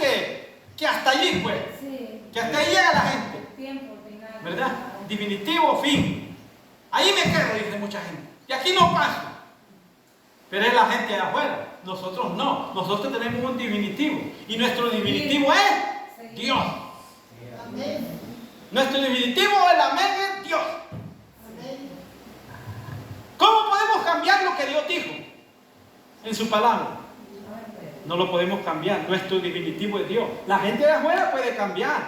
que hasta allí fue. Sí. Que hasta ahí llega la gente. Tiempo, final. ¿Verdad? Definitivo, fin. Ahí me quedo, dice mucha gente. Y aquí no paso. Pero es la gente de afuera. Nosotros no. Nosotros tenemos un definitivo. Y nuestro definitivo es Dios. Amén. Nuestro definitivo, el amén, es Dios. ¿Cómo podemos cambiar lo que Dios dijo en su palabra? No lo podemos cambiar. Nuestro definitivo es Dios. La gente de afuera puede cambiar,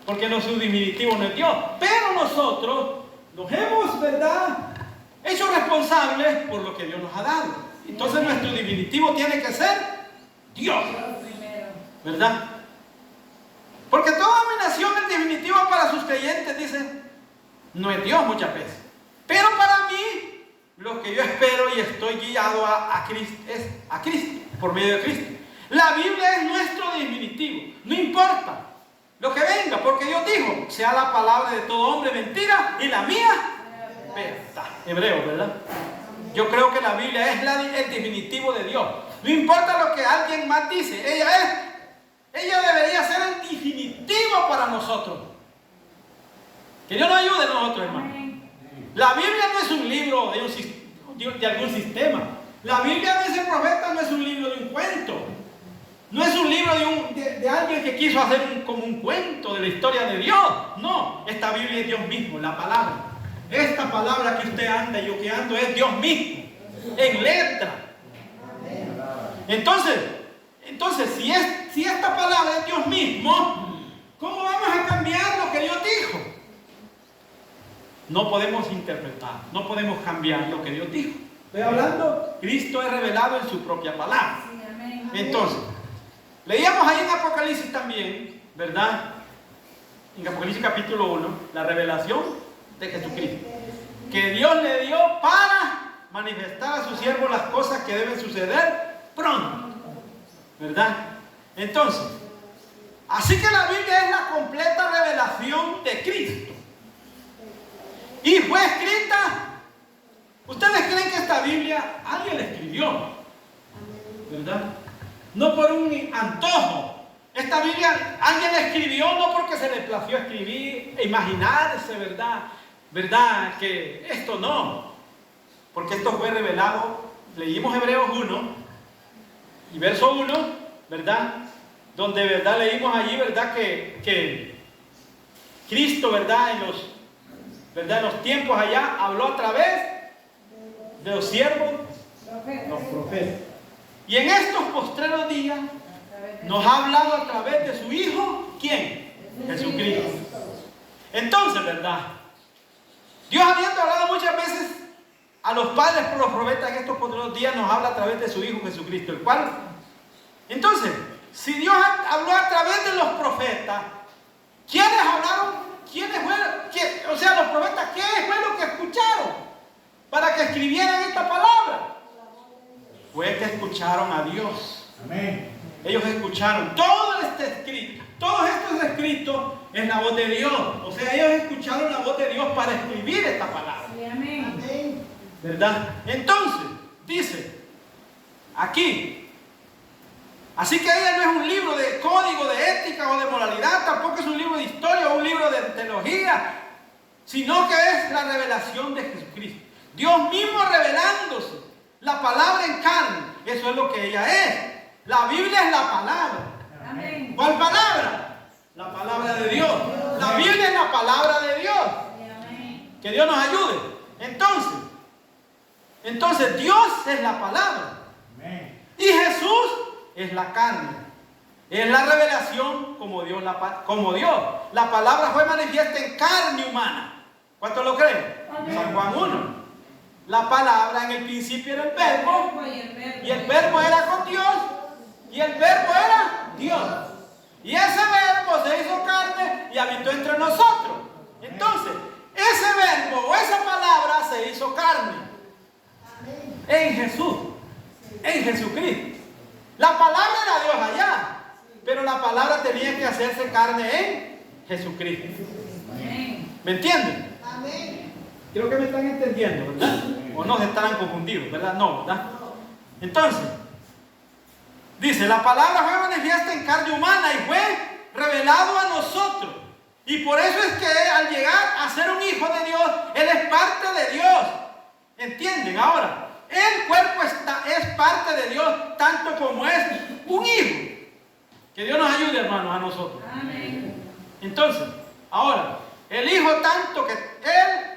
porque nuestro definitivo no es Dios. Pero nosotros nos hemos, ¿verdad?, hecho responsables por lo que Dios nos ha dado. Entonces nuestro definitivo tiene que ser Dios, ¿verdad? Porque toda dominación en definitiva para sus creyentes, dice, no es Dios muchas veces. Pero para mí, lo que yo espero y estoy guiado a Cristo es a Cristo, por medio de Cristo. La Biblia es nuestro definitivo. No importa lo que venga, porque Dios dijo, sea la palabra de todo hombre mentira y la mía verdad. Hebreo, ¿verdad? Yo creo que la Biblia es el definitivo de Dios. No importa lo que alguien más dice, ella debería ser el definitivo para nosotros. Que Dios nos ayude a nosotros, hermanos. La Biblia no es un libro de algún sistema. La Biblia, dice el profeta, no es un libro de un cuento. No es un libro de alguien que quiso hacer como un cuento de la historia de Dios. No, esta Biblia es Dios mismo, la palabra. Esta palabra que usted anda y yo que ando es Dios mismo, en letra. Entonces si esta palabra es Dios mismo, ¿cómo vamos a cambiar lo que Dios dijo? No podemos interpretar, no podemos cambiar lo que Dios dijo. Estoy hablando, Cristo es revelado en su propia palabra. Entonces, leíamos ahí en Apocalipsis también, ¿verdad? En Apocalipsis capítulo 1, la revelación de Jesucristo, que Dios le dio para manifestar a sus siervos las cosas que deben suceder pronto, ¿verdad? Entonces, así que la Biblia es la completa revelación de Cristo y fue escrita. ¿Ustedes creen que esta Biblia alguien la escribió? ¿Verdad? No por un antojo. Esta Biblia alguien la escribió no porque se le plació escribir e imaginarse, ¿verdad? Que esto no. Porque esto fue revelado. Leímos Hebreos 1 y verso 1, ¿verdad? Donde, ¿verdad?, leímos allí, ¿verdad?, que Cristo, ¿verdad?, en los tiempos allá habló a través de los siervos, los profetas. Y en estos postreros días nos ha hablado a través de su Hijo, ¿quién? Jesucristo. Entonces, ¿verdad?, Dios, habiendo hablado muchas veces a los padres por los profetas, en estos postreros días nos habla a través de su Hijo Jesucristo, el cual, entonces, si Dios habló a través de los profetas, ¿quiénes hablaron? ¿Quiénes fueron? O sea, los profetas, ¿qué fue lo que escucharon para que escribieran esta palabra? Fue que escucharon a Dios. Amén. Ellos escucharon todo escrito. Todos estos escritos es la voz de Dios. O sea, ellos escucharon la voz de Dios para escribir esta palabra. Amén. ¿Verdad? Entonces, dice aquí, así que ella no es un libro de código, de ética o de moralidad, tampoco es un libro de historia o un libro de teología, sino que es la revelación de Jesucristo. Dios mismo revelándose, la palabra en carne, eso es lo que ella es. La Biblia es la palabra. Amén. ¿Cuál palabra? La palabra de Dios. La Biblia es la palabra de Dios. Amén. Que Dios nos ayude. Entonces Dios es la palabra. Amén. Y Jesús es la carne. Es la revelación como Dios. La palabra fue manifiesta en carne humana. ¿Cuántos lo creen? Amén. San Juan 1. La palabra en el principio era el verbo, y el verbo era con Dios, y el verbo era Dios. Y ese verbo se hizo carne y habitó entre nosotros. Entonces, ese verbo o esa palabra se hizo carne en Jesús, en Jesucristo. La palabra era Dios allá, pero la palabra tenía que hacerse carne en Jesucristo. ¿Me entienden? Creo que me están entendiendo, ¿verdad? O no se estarán confundidos, ¿verdad? No, ¿verdad? Entonces, dice, la palabra fue manifiesta en carne humana y fue revelado a nosotros. Y por eso es que al llegar a ser un hijo de Dios, Él es parte de Dios. ¿Entienden? Ahora, el cuerpo es parte de Dios, tanto como es un hijo. Que Dios nos ayude, hermanos, a nosotros. Amén. Entonces, ahora, el hijo tanto que Él...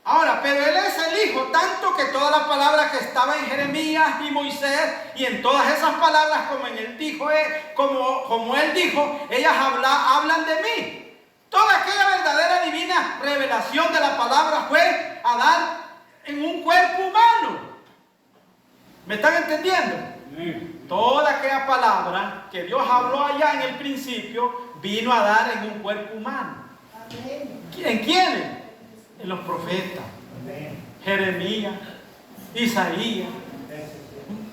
Ahora, pero Él es el Hijo, tanto que todas las palabras que estaban en Jeremías y Moisés, y en todas esas palabras, como Él dijo, como Él dijo, ellas hablan de mí. Toda aquella verdadera divina revelación de la palabra fue a dar en un cuerpo humano. ¿Me están entendiendo? Toda aquella palabra que Dios habló allá en el principio, vino a dar en un cuerpo humano. ¿En quiénes? En los profetas, Jeremías, Isaías,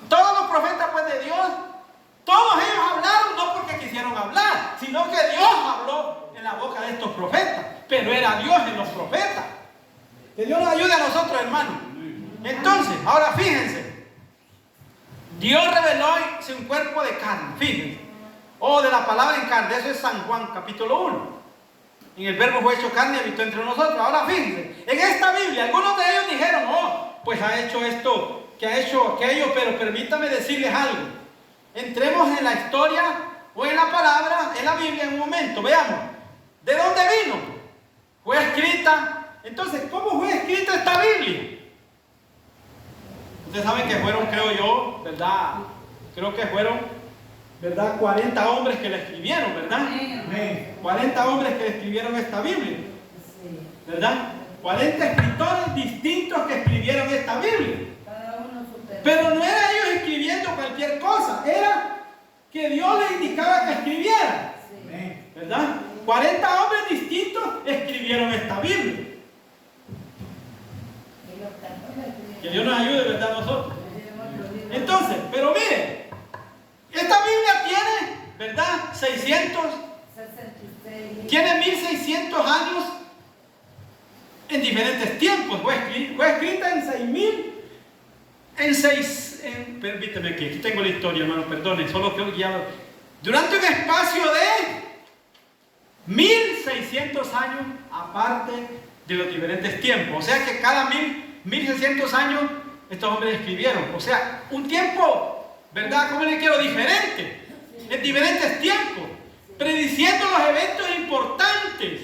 todos los profetas pues de Dios, todos ellos hablaron no porque quisieron hablar, sino que Dios habló en la boca de estos profetas, pero era Dios en los profetas. Que Dios nos ayude a nosotros, hermanos. Entonces, ahora fíjense, Dios reveló un cuerpo de carne, fíjense, de la palabra en carne, eso es San Juan capítulo 1. En el verbo fue hecho carne y habitó entre nosotros. Ahora fíjense, en esta Biblia, algunos de ellos dijeron, pues ha hecho esto, que ha hecho aquello, pero permítame decirles algo. Entremos en la historia o en la palabra, en la Biblia en un momento. Veamos, ¿de dónde vino? Fue escrita. Entonces, ¿cómo fue escrita esta Biblia? Ustedes saben que fueron, creo yo, ¿verdad? Creo que fueron... ¿verdad? 40 hombres que la escribieron, ¿verdad? Amén. 40 hombres que escribieron esta Biblia, ¿verdad? 40 escritores distintos que escribieron esta Biblia. Pero no era ellos escribiendo cualquier cosa, era que Dios les indicaba que escribieran, ¿verdad? 40 hombres distintos escribieron esta Biblia. Que Dios nos ayude, ¿verdad? Nosotros. Entonces, pero miren, esta Biblia tiene, ¿verdad? 1600 años en diferentes tiempos. Fue escrita en 6000, permíteme aquí tengo la historia, hermano, perdone, solo que ya, durante un espacio de 1600 años, aparte de los diferentes tiempos. O sea que cada 1600 años estos hombres escribieron. O sea, un tiempo, ¿verdad? ¿Cómo le quiero? Diferente, en diferentes tiempos, prediciendo los eventos importantes,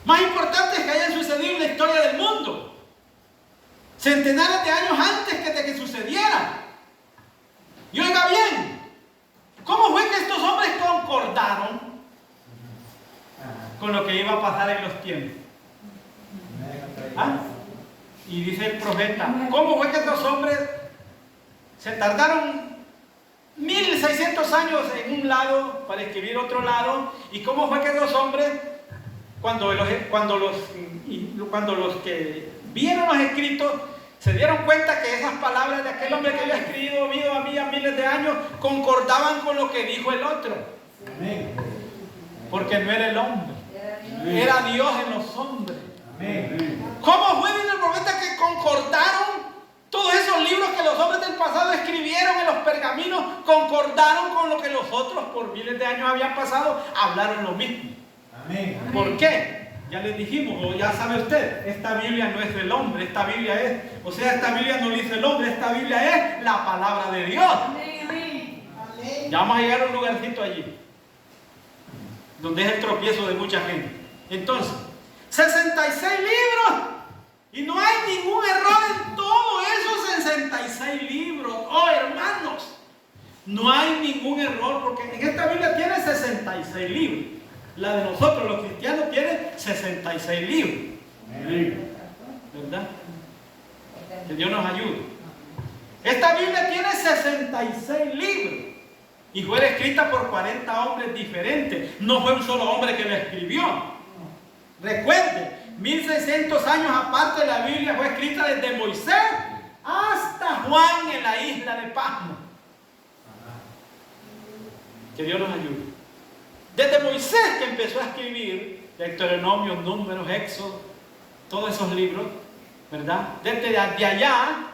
más importantes que hayan sucedido en la historia del mundo, centenares de años antes de que sucedieran. Y oiga bien, ¿cómo fue que estos hombres concordaron con lo que iba a pasar en los tiempos? ¿Ah? Y dice el profeta, ¿cómo fue que estos hombres se tardaron 1600 años en un lado para escribir otro lado? ¿Y cómo fue que los hombres, cuando los que vieron los escritos, se dieron cuenta que esas palabras de aquel hombre que había escrito había miles de años, concordaban con lo que dijo el otro? Amén. Porque no era el hombre, era Dios en los hombres. Amén. ¿Cómo fue, dice el profeta, que concordaron todos esos libros que los hombres del pasado escribieron en los pergaminos? Concordaron con lo que los otros por miles de años habían pasado, hablaron lo mismo. Amén. ¿Por qué? Ya les dijimos, o ya sabe usted, esta Biblia no es del hombre, esta Biblia es, esta Biblia no lo hizo el hombre, esta Biblia es la palabra de Dios. Ya vamos a llegar a un lugarcito allí, donde es el tropiezo de mucha gente. Entonces, 66 libros, y no hay ningún error en todos esos 66 libros. Oh, hermanos, no hay ningún error, porque en esta Biblia tiene 66 libros. La de nosotros, los cristianos, tiene 66 libros. ¿Verdad? Que Dios nos ayude. Esta Biblia tiene 66 libros y fue escrita por 40 hombres diferentes. No fue un solo hombre que la escribió. Recuerde, 1600 años aparte de la Biblia fue escrita desde Moisés hasta Juan en la isla de Pasmo. Que Dios nos ayude. Desde Moisés que empezó a escribir Deuteronomio, Números, Éxodo, todos esos libros, ¿verdad? Desde allá,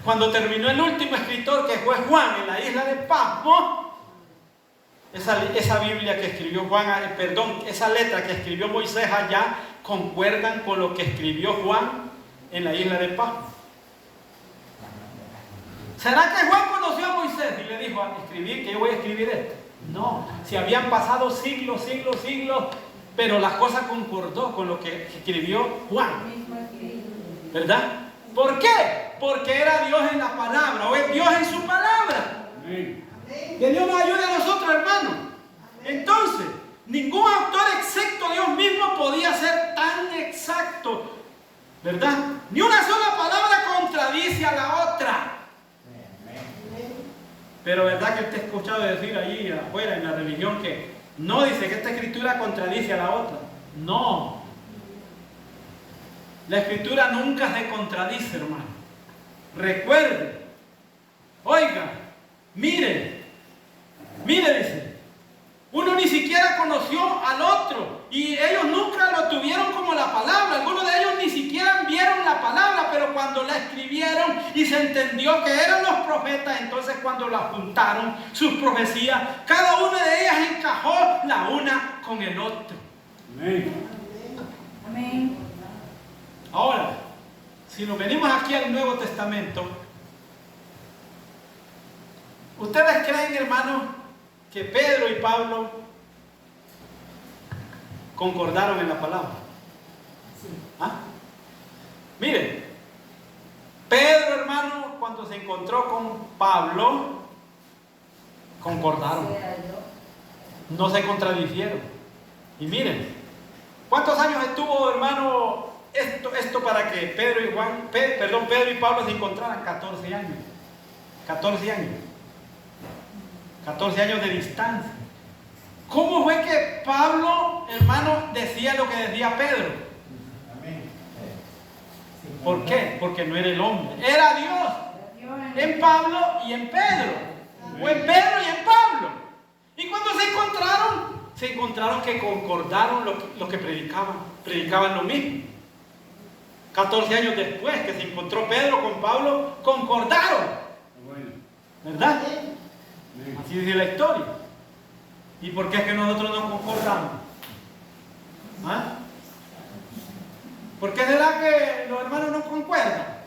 cuando terminó el último escritor que fue Juan en la isla de Pasmo, esa Biblia que escribió Juan, esa letra que escribió Moisés allá, concuerdan con lo que escribió Juan en la isla de Pasmo. ¿Será que Juan conoció a Moisés y le dijo, que yo voy a escribir esto? No, si habían pasado siglos, pero la cosa concordó con lo que escribió Juan, ¿verdad? ¿Por qué? Porque era Dios en la palabra, o es Dios en su palabra. Que Dios nos ayude a nosotros, hermanos. Entonces, ningún autor excepto Dios mismo podía ser tan exacto, ¿verdad? Ni una sola palabra contradice a la otra. Pero ¿verdad que usted ha escuchado decir allí afuera en la religión que no dice que esta escritura contradice a la otra? No. La escritura nunca se contradice, hermano. Recuerde. Oiga, mire, dice. Uno ni siquiera conoció al otro y ellos nunca lo tuvieron como la palabra. Algunos de ellos ni siquiera vieron la palabra, pero cuando la escribieron y se entendió que eran los profetas, entonces cuando la juntaron, sus profecías, cada una de ellas encajó la una con el otro. Amén. Amén. Ahora, si nos venimos aquí al Nuevo Testamento, ¿ustedes creen, hermanos, que Pedro y Pablo concordaron en la palabra? ¿Ah? Miren, Pedro, hermano, cuando se encontró con Pablo, concordaron, no se contradicieron. Y miren, ¿cuántos años estuvo, hermano, esto para que Pedro y Pablo se encontraran? 14 años. 14 años. 14 años de distancia. ¿Cómo fue que Pablo, hermano, decía lo que decía Pedro? ¿Por qué? Porque no era el hombre, era Dios. En Pablo y en Pedro. O en Pedro y en Pablo. Y cuando se encontraron que concordaron lo que predicaban lo mismo. 14 años después que se encontró Pedro con Pablo, concordaron. ¿Verdad? Así dice la historia. ¿Y por qué es que nosotros no concordamos? ¿Ah? ¿Por qué será que los hermanos no concuerdan?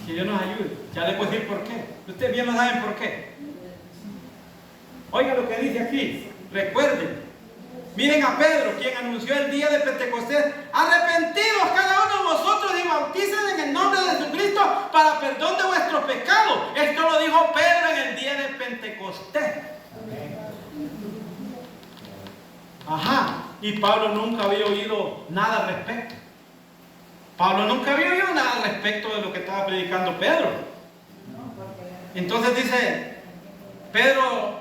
Que Dios nos ayude. Ya les puedo decir por qué. Ustedes bien lo saben por qué. Oiga lo que dice aquí. Recuerden. Miren a Pedro, quien anunció el día de Pentecostés: arrepentidos cada uno de vosotros y bautícense en el nombre de Jesucristo para perdón de vuestros pecados. Esto lo dijo Pedro en el día de Pentecostés. Ajá. Y Pablo nunca había oído nada al respecto. Pablo nunca había oído nada al respecto de lo que estaba predicando Pedro. Entonces dice, Pedro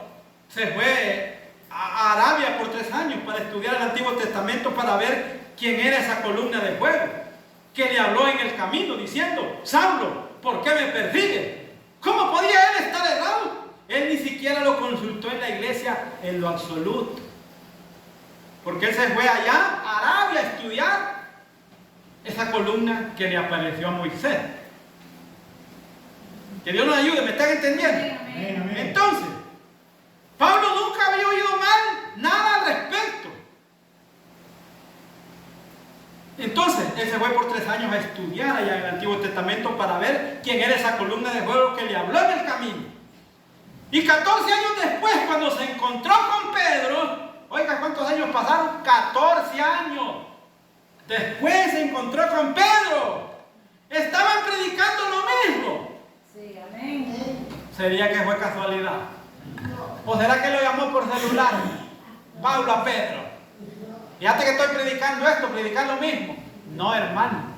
se fue a Arabia por 3 años para estudiar el Antiguo Testamento, para ver quién era esa columna de fuego que le habló en el camino diciendo: Saulo, ¿por qué me persigues? ¿Cómo podía él estar errado? Él ni siquiera lo consultó en la iglesia en lo absoluto, porque él se fue allá a Arabia a estudiar esa columna que le apareció a Moisés. Que Dios nos ayude, ¿me están entendiendo? Amén, amén. Entonces, Pablo nunca había oído nada al respecto. Entonces, él se fue por 3 años a estudiar allá en el Antiguo Testamento para ver quién era esa columna de fuego que le habló en el camino. Y 14 años después, cuando se encontró con Pedro, oiga, ¿cuántos años pasaron? 14 años. Después se encontró con Pedro. Estaban predicando lo mismo. Sí, amén. ¿Sería que fue casualidad? ¿O será que lo llamó por celular Pablo a Pedro? Fíjate que estoy predicando esto, predicar lo mismo. No, hermano.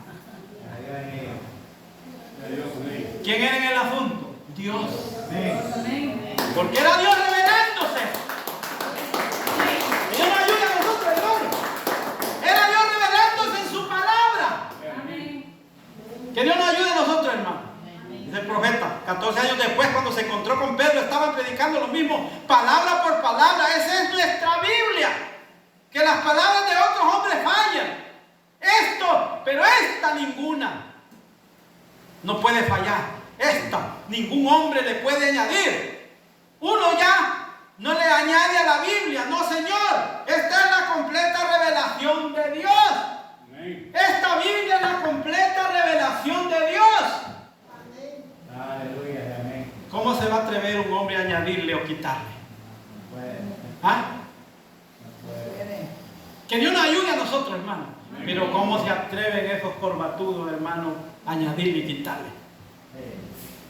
¿Quién era en el asunto? Dios. Amén. Porque era Dios revelándose. Dios nos ayuda a nosotros, hermano. Era Dios revelándose en su palabra. Amén. Que Dios nos ayude a nosotros, hermano. Dice el profeta, 14 años después, cuando se encontró con Pedro, estaban predicando lo mismo, palabra por palabra. Esa es nuestra Biblia. Que las palabras de otros hombres fallan. Pero esta ninguna no puede fallar. Esta ningún hombre le puede añadir. Uno ya no le añade a la Biblia. No, Señor. Esta es la completa revelación de Dios. Esta Biblia es la completa revelación de Dios. Aleluya, amén. ¿Cómo se va a atrever un hombre a añadirle o quitarle? ¿Ah? Que Dios nos ayude a nosotros, hermano. Pero ¿cómo se atreven esos corbatudos, hermano, a añadirle y quitarle?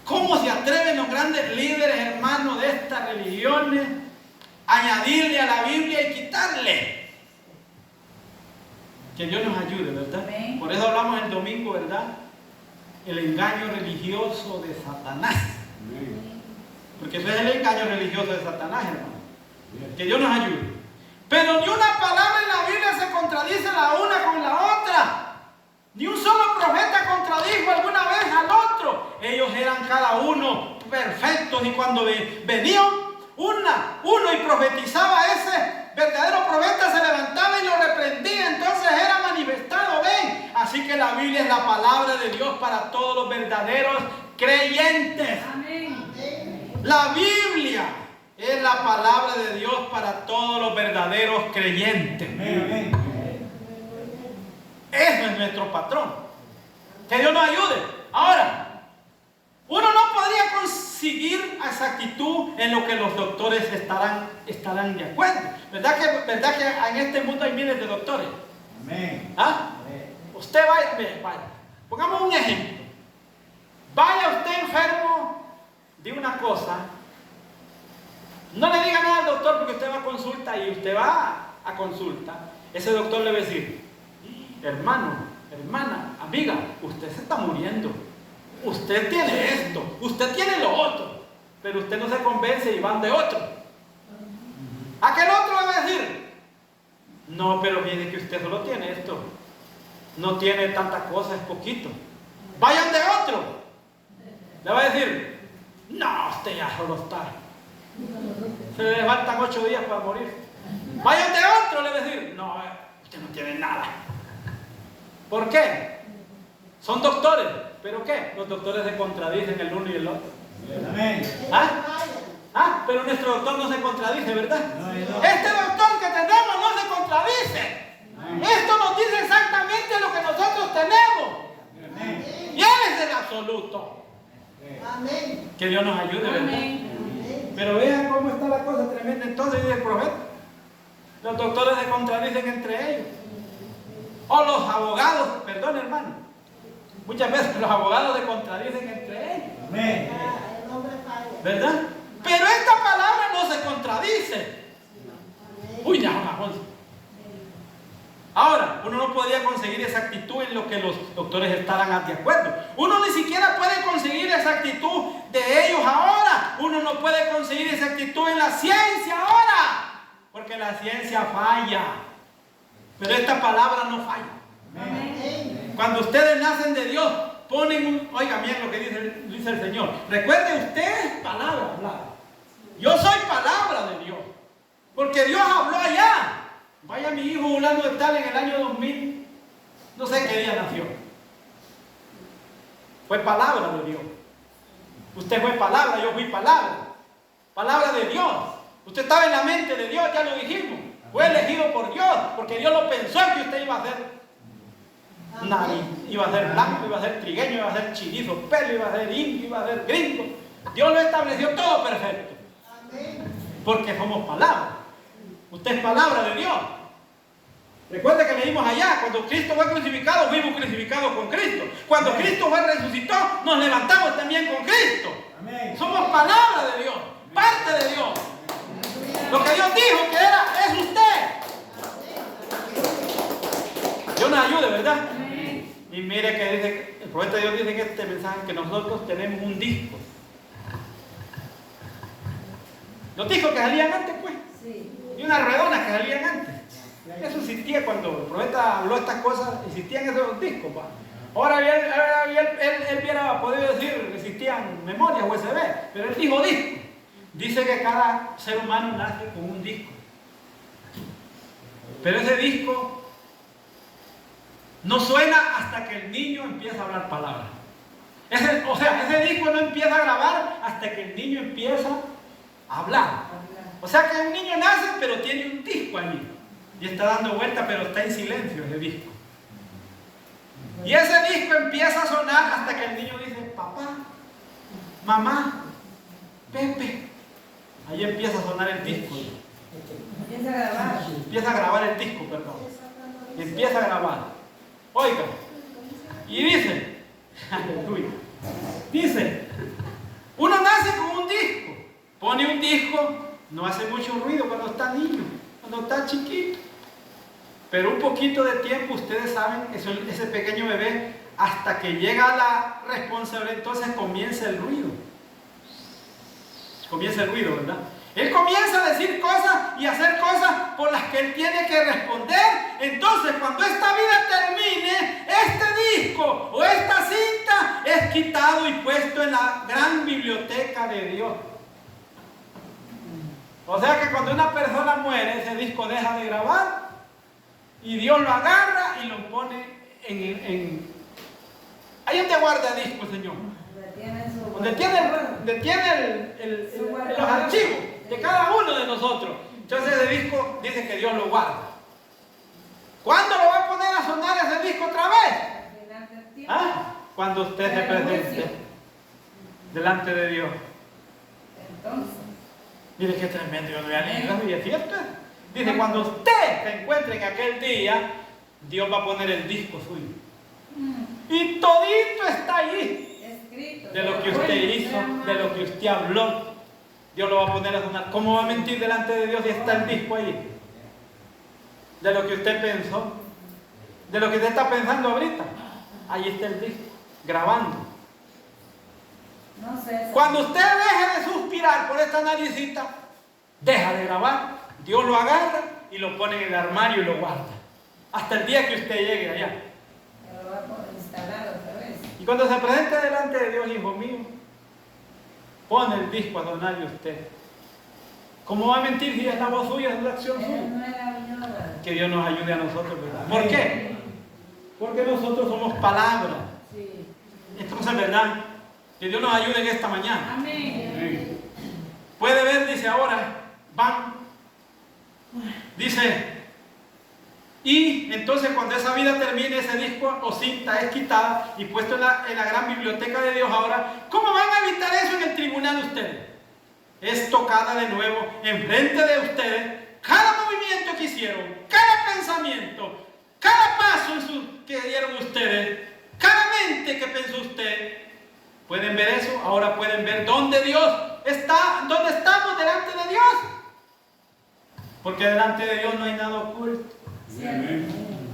¿Cómo se atreven los grandes líderes, hermanos, de estas religiones a añadirle a la Biblia y quitarle? Que Dios nos ayude, ¿verdad? Amén. Por eso hablamos el domingo, ¿verdad? El engaño religioso de Satanás. Porque ese es el engaño religioso de Satanás, hermano. Que Dios nos ayude. Pero ni una palabra en la Biblia se contradice la una con la otra. Ni un solo profeta contradijo alguna vez al otro. Ellos eran cada uno perfectos y cuando venía uno y profetizaba, ese verdadero profeta se levantaba y lo reprendía. Entonces era manifestado, ven. Así que la Biblia es la palabra de Dios para todos los verdaderos creyentes. Amén. La Biblia es la palabra de Dios para todos los verdaderos creyentes. Eso es nuestro patrón. Que Dios nos ayude. Ahora, uno no podría conseguir exactitud en lo que los doctores estarán de acuerdo. ¿Verdad que en este mundo hay miles de doctores? Amén. ¿Ah? Usted vaya. Pongamos un ejemplo. Vaya usted enfermo de una cosa. No le diga nada al doctor porque usted va a consulta y usted va a consulta. Ese doctor le va a decir: hermano, hermana, amiga, usted se está muriendo. Usted tiene esto, usted tiene lo otro. Pero usted no se convence y van de otro. Aquel otro le va a decir: no, pero fíjese que usted solo tiene esto. No tiene tanta cosa, es poquito. Vayan de otro. Le va a decir: no, usted ya solo está. Se le faltan 8 días para morir. Vayan de otro, le va a decir: no, usted no tiene nada. ¿Por qué? Son doctores. ¿Pero qué? Los doctores se contradicen el uno y el otro. Amén. ¿Ah? Pero nuestro doctor no se contradice, ¿verdad? No. Este doctor que tenemos no se contradice. Esto nos dice exactamente lo que nosotros tenemos. Amén. Y Él es el absoluto. Amén. Que Dios nos ayude, ¿verdad? Amén. Pero vean cómo está la cosa tremenda. Entonces dice el profeta: los doctores se contradicen entre ellos. O los abogados, perdón, hermano. Muchas veces los abogados se contradicen entre ellos. Amén. El hombre falla. ¿Verdad? Pero esta palabra no se contradice. Uy, ya, vamos. Ahora, uno no podía conseguir exactitud en lo que los doctores estaban de acuerdo. Uno ni siquiera puede conseguir exactitud de ellos ahora. Uno no puede conseguir exactitud en la ciencia ahora. Porque la ciencia falla. Pero esta palabra no falla. Amén. Cuando ustedes nacen de Dios, ponen oiga bien lo que dice el Señor. Recuerde, usted es palabra hablada. Yo soy palabra de Dios. Porque Dios habló allá. Vaya mi hijo fulano de tal en el año 2000. No sé qué día nació. Fue palabra de Dios. Usted fue palabra, yo fui palabra. Palabra de Dios. Usted estaba en la mente de Dios, ya lo dijimos. Fue elegido por Dios, porque Dios lo pensó que usted iba a ser nariz, iba a ser blanco, iba a ser trigueño, iba a ser chinizo, pelo, iba a ser indio, iba a ser gringo. Dios lo estableció todo perfecto. Porque somos palabra. Usted es palabra de Dios. Recuerde que leímos allá, cuando Cristo fue crucificado, fuimos crucificados con Cristo. Cuando Cristo fue resucitó, nos levantamos también con Cristo. Amén. Somos palabra de Dios, parte de Dios. Lo que Dios dijo que era, es usted. Dios nos ayude, ¿verdad? Y mire que dice, el profeta de Dios dice en este mensaje que nosotros tenemos un disco. Los discos que salían antes, pues. Sí. Y unas redonas que salían antes. Eso existía cuando el profeta habló estas cosas, existían esos discos. Pa. Ahora él hubiera podido decir que existían memorias USB, pero él dijo disco. Dice que cada ser humano nace con un disco. Pero ese disco no suena hasta que el niño empieza a hablar palabras. Ese disco no empieza a grabar hasta que el niño empieza a hablar. O sea que un niño nace, pero tiene un disco allí. Y está dando vuelta, pero está en silencio ese disco. Y ese disco empieza a sonar hasta que el niño dice, papá, mamá, Pepe. Ahí empieza a sonar el disco. Empieza a grabar. Empieza a grabar el disco, perdón. Empieza a grabar. Oiga. Y dice, aleluya. Dice, uno nace con un disco. Pone un disco, no hace mucho ruido cuando está niño, cuando está chiquito. Pero un poquito de tiempo, ustedes saben que ese pequeño bebé, hasta que llega a la responsabilidad, entonces comienza el ruido. Comienza el ruido, ¿verdad? Él comienza a decir cosas y hacer cosas por las que él tiene que responder. Entonces, cuando esta vida termine, este disco o esta cinta es quitado y puesto en la gran biblioteca de Dios. O sea que cuando una persona muere, ese disco deja de grabar y Dios lo agarra y lo pone ahí donde guarda el disco, Señor. Donde tiene los archivos de cada uno de nosotros. Entonces ese disco dice que Dios lo guarda. ¿Cuándo lo va a poner a sonar ese disco otra vez? ¿Ah? Cuando usted se presente delante de Dios. Entonces. Mire qué tremendo, yo no voy a leer, y es cierto. Dice, cuando usted se encuentre en aquel día, Dios va a poner el disco suyo. Y todito está allí. De lo que usted hizo, de lo que usted habló, Dios lo va a poner a sonar. ¿Cómo va a mentir delante de Dios si está el disco ahí? De lo que usted pensó, de lo que usted está pensando ahorita, ahí está el disco, grabando. No sé. Cuando usted deje de suspirar por esta naricita, deja de grabar, Dios lo agarra y lo pone en el armario y lo guarda. Hasta el día que usted llegue allá. Lo va a instalar otra vez. Y cuando se presente delante de Dios, hijo mío, pone el disco a sonar y usted. ¿Cómo va a mentir si es la voz suya, es la acción suya? Que Dios nos ayude a nosotros, ¿verdad? ¿Por qué? Porque nosotros somos palabra. Sí. Entonces, ¿verdad? Que Dios nos ayude en esta mañana. Amén. Puede ver, dice ahora, van. Dice, y entonces cuando esa vida termine, ese disco o cinta es quitada y puesto en la gran biblioteca de Dios ahora, ¿cómo van a evitar eso en el tribunal ustedes? Es tocada de nuevo enfrente de ustedes cada movimiento que hicieron, cada pensamiento, cada paso que dieron ustedes, cada mente que pensó usted. ¿Pueden ver eso? Ahora pueden ver dónde Dios está, dónde estamos delante de Dios. Porque delante de Dios no hay nada oculto. Sí, amén.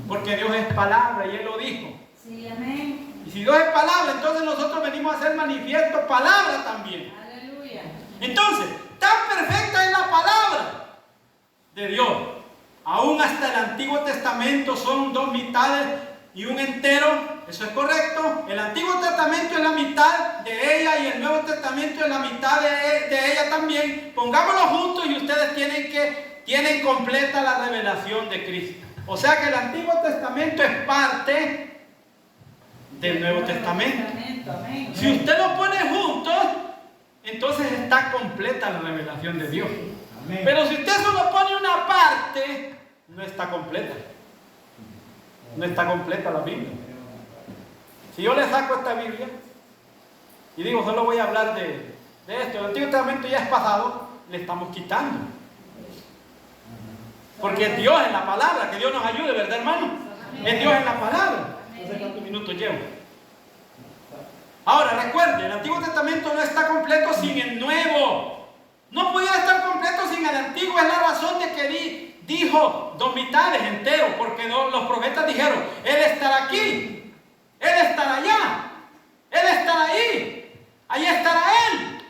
Porque Dios es palabra y Él lo dijo. Sí, amén. Y si Dios es palabra, entonces nosotros venimos a hacer manifiesto palabra también. Aleluya. Entonces, tan perfecta es la palabra de Dios. Aún hasta el Antiguo Testamento son dos mitades y un entero. Eso es correcto. El Antiguo Testamento es la mitad de ella y el Nuevo Testamento es la mitad de ella también. Pongámoslo juntos y ustedes tienen completa la revelación de Cristo. O sea que el Antiguo Testamento es parte del Nuevo Testamento. Amén. Si usted lo pone juntos, entonces está completa la revelación de Dios. Amén. Pero si usted solo pone una parte, no está completa. No está completa la Biblia. Si yo le saco esta Biblia y digo, solo voy a hablar de esto, el Antiguo Testamento ya es pasado, le estamos quitando. Porque es Dios en la palabra, que Dios nos ayude, ¿verdad, hermano? Es Dios en la palabra. No sé cuántos minutos llevo. Ahora, recuerde, el Antiguo Testamento no está completo sin el Nuevo. No podía estar completo sin el Antiguo. Es la razón de que dijo dos mitades enteros, porque los profetas dijeron, Él estará aquí. Él estará allá. Él estará ahí. Ahí estará Él.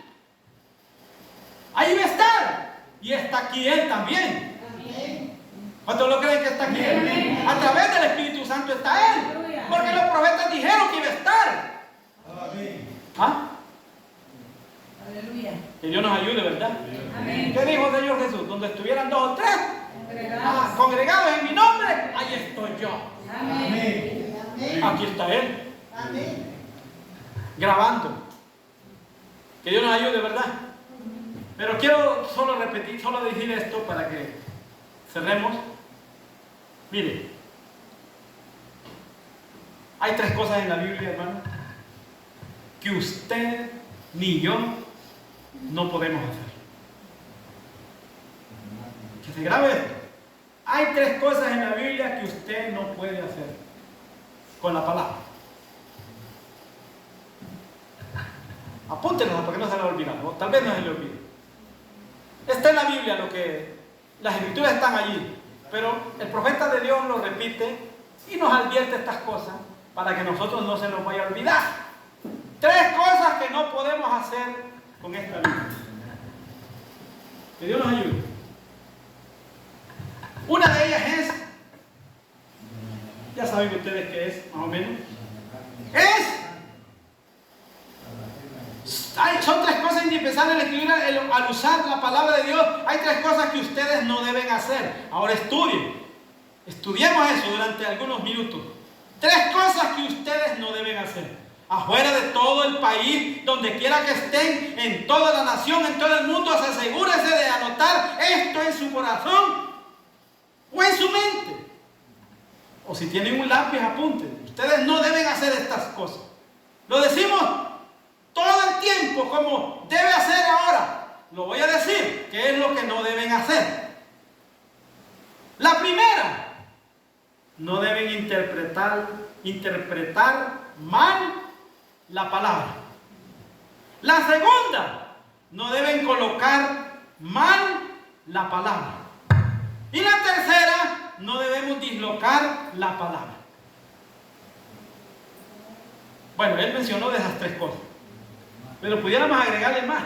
Ahí va a estar. Y está aquí Él también. ¿Cuántos lo creen que está aquí Él? A través del Espíritu Santo está Él. Porque los profetas dijeron que iba a estar. ¿Ah? Aleluya. Que Dios nos ayude, ¿verdad? Amén. ¿Qué dijo el Señor Jesús? Donde estuvieran 2 o 3 Congregados. congregados en mi nombre, ahí estoy yo. Amén. Aquí está Él, grabando. Que Dios nos ayude, ¿verdad? Pero quiero solo repetir, solo decir esto para que cerremos. Mire, hay 3 cosas en la Biblia, hermano, que usted ni yo no podemos hacer. Que se grabe esto. Hay 3 cosas en la Biblia que usted no puede hacer con la palabra. Apúntenos para que no se le olvide, ¿no? Tal vez no se le olvide. Está en la Biblia lo que las escrituras están allí, pero el profeta de Dios lo repite y nos advierte estas cosas para que nosotros no se nos vaya a olvidar. 3 cosas que no podemos hacer con esta Biblia. Que Dios nos ayude. Una de ellas es, ya saben ustedes qué es, más o menos, son 3 cosas indispensables en la Escritura. Al usar la palabra de Dios, hay 3 cosas que ustedes no deben hacer. Ahora estudiemos eso durante algunos minutos. 3 cosas que ustedes no deben hacer. Afuera de todo el país, donde quiera que estén, en toda la nación, en todo el mundo, asegúrese de anotar esto en su corazón o en su mente. O si tienen un lápiz, apunten. Ustedes no deben hacer estas cosas. Lo decimos todo el tiempo como debe hacer ahora. Lo voy a decir, ¿qué es lo que no deben hacer? La primera, no deben interpretar mal la palabra. La segunda, no deben colocar mal la palabra. Y la tercera, no debemos dislocar la palabra. Bueno, él mencionó de esas 3 cosas, pero pudiéramos agregarle más.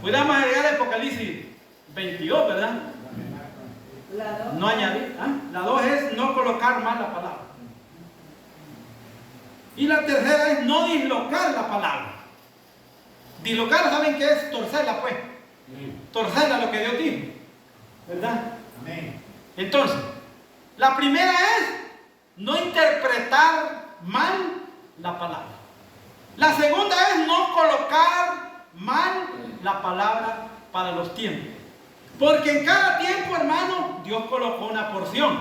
Pudiéramos agregar Apocalipsis 22, ¿verdad? La 2. No añadir. La 2 es no colocar mal la palabra. Y la tercera es no dislocar la palabra. Dislocar, ¿saben qué es? Torcerla, pues. Torcerla, lo que Dios dijo, ¿verdad? Entonces, la primera es no interpretar mal la palabra. La segunda es no colocar mal la palabra para los tiempos. Porque en cada tiempo, hermano, Dios colocó una porción.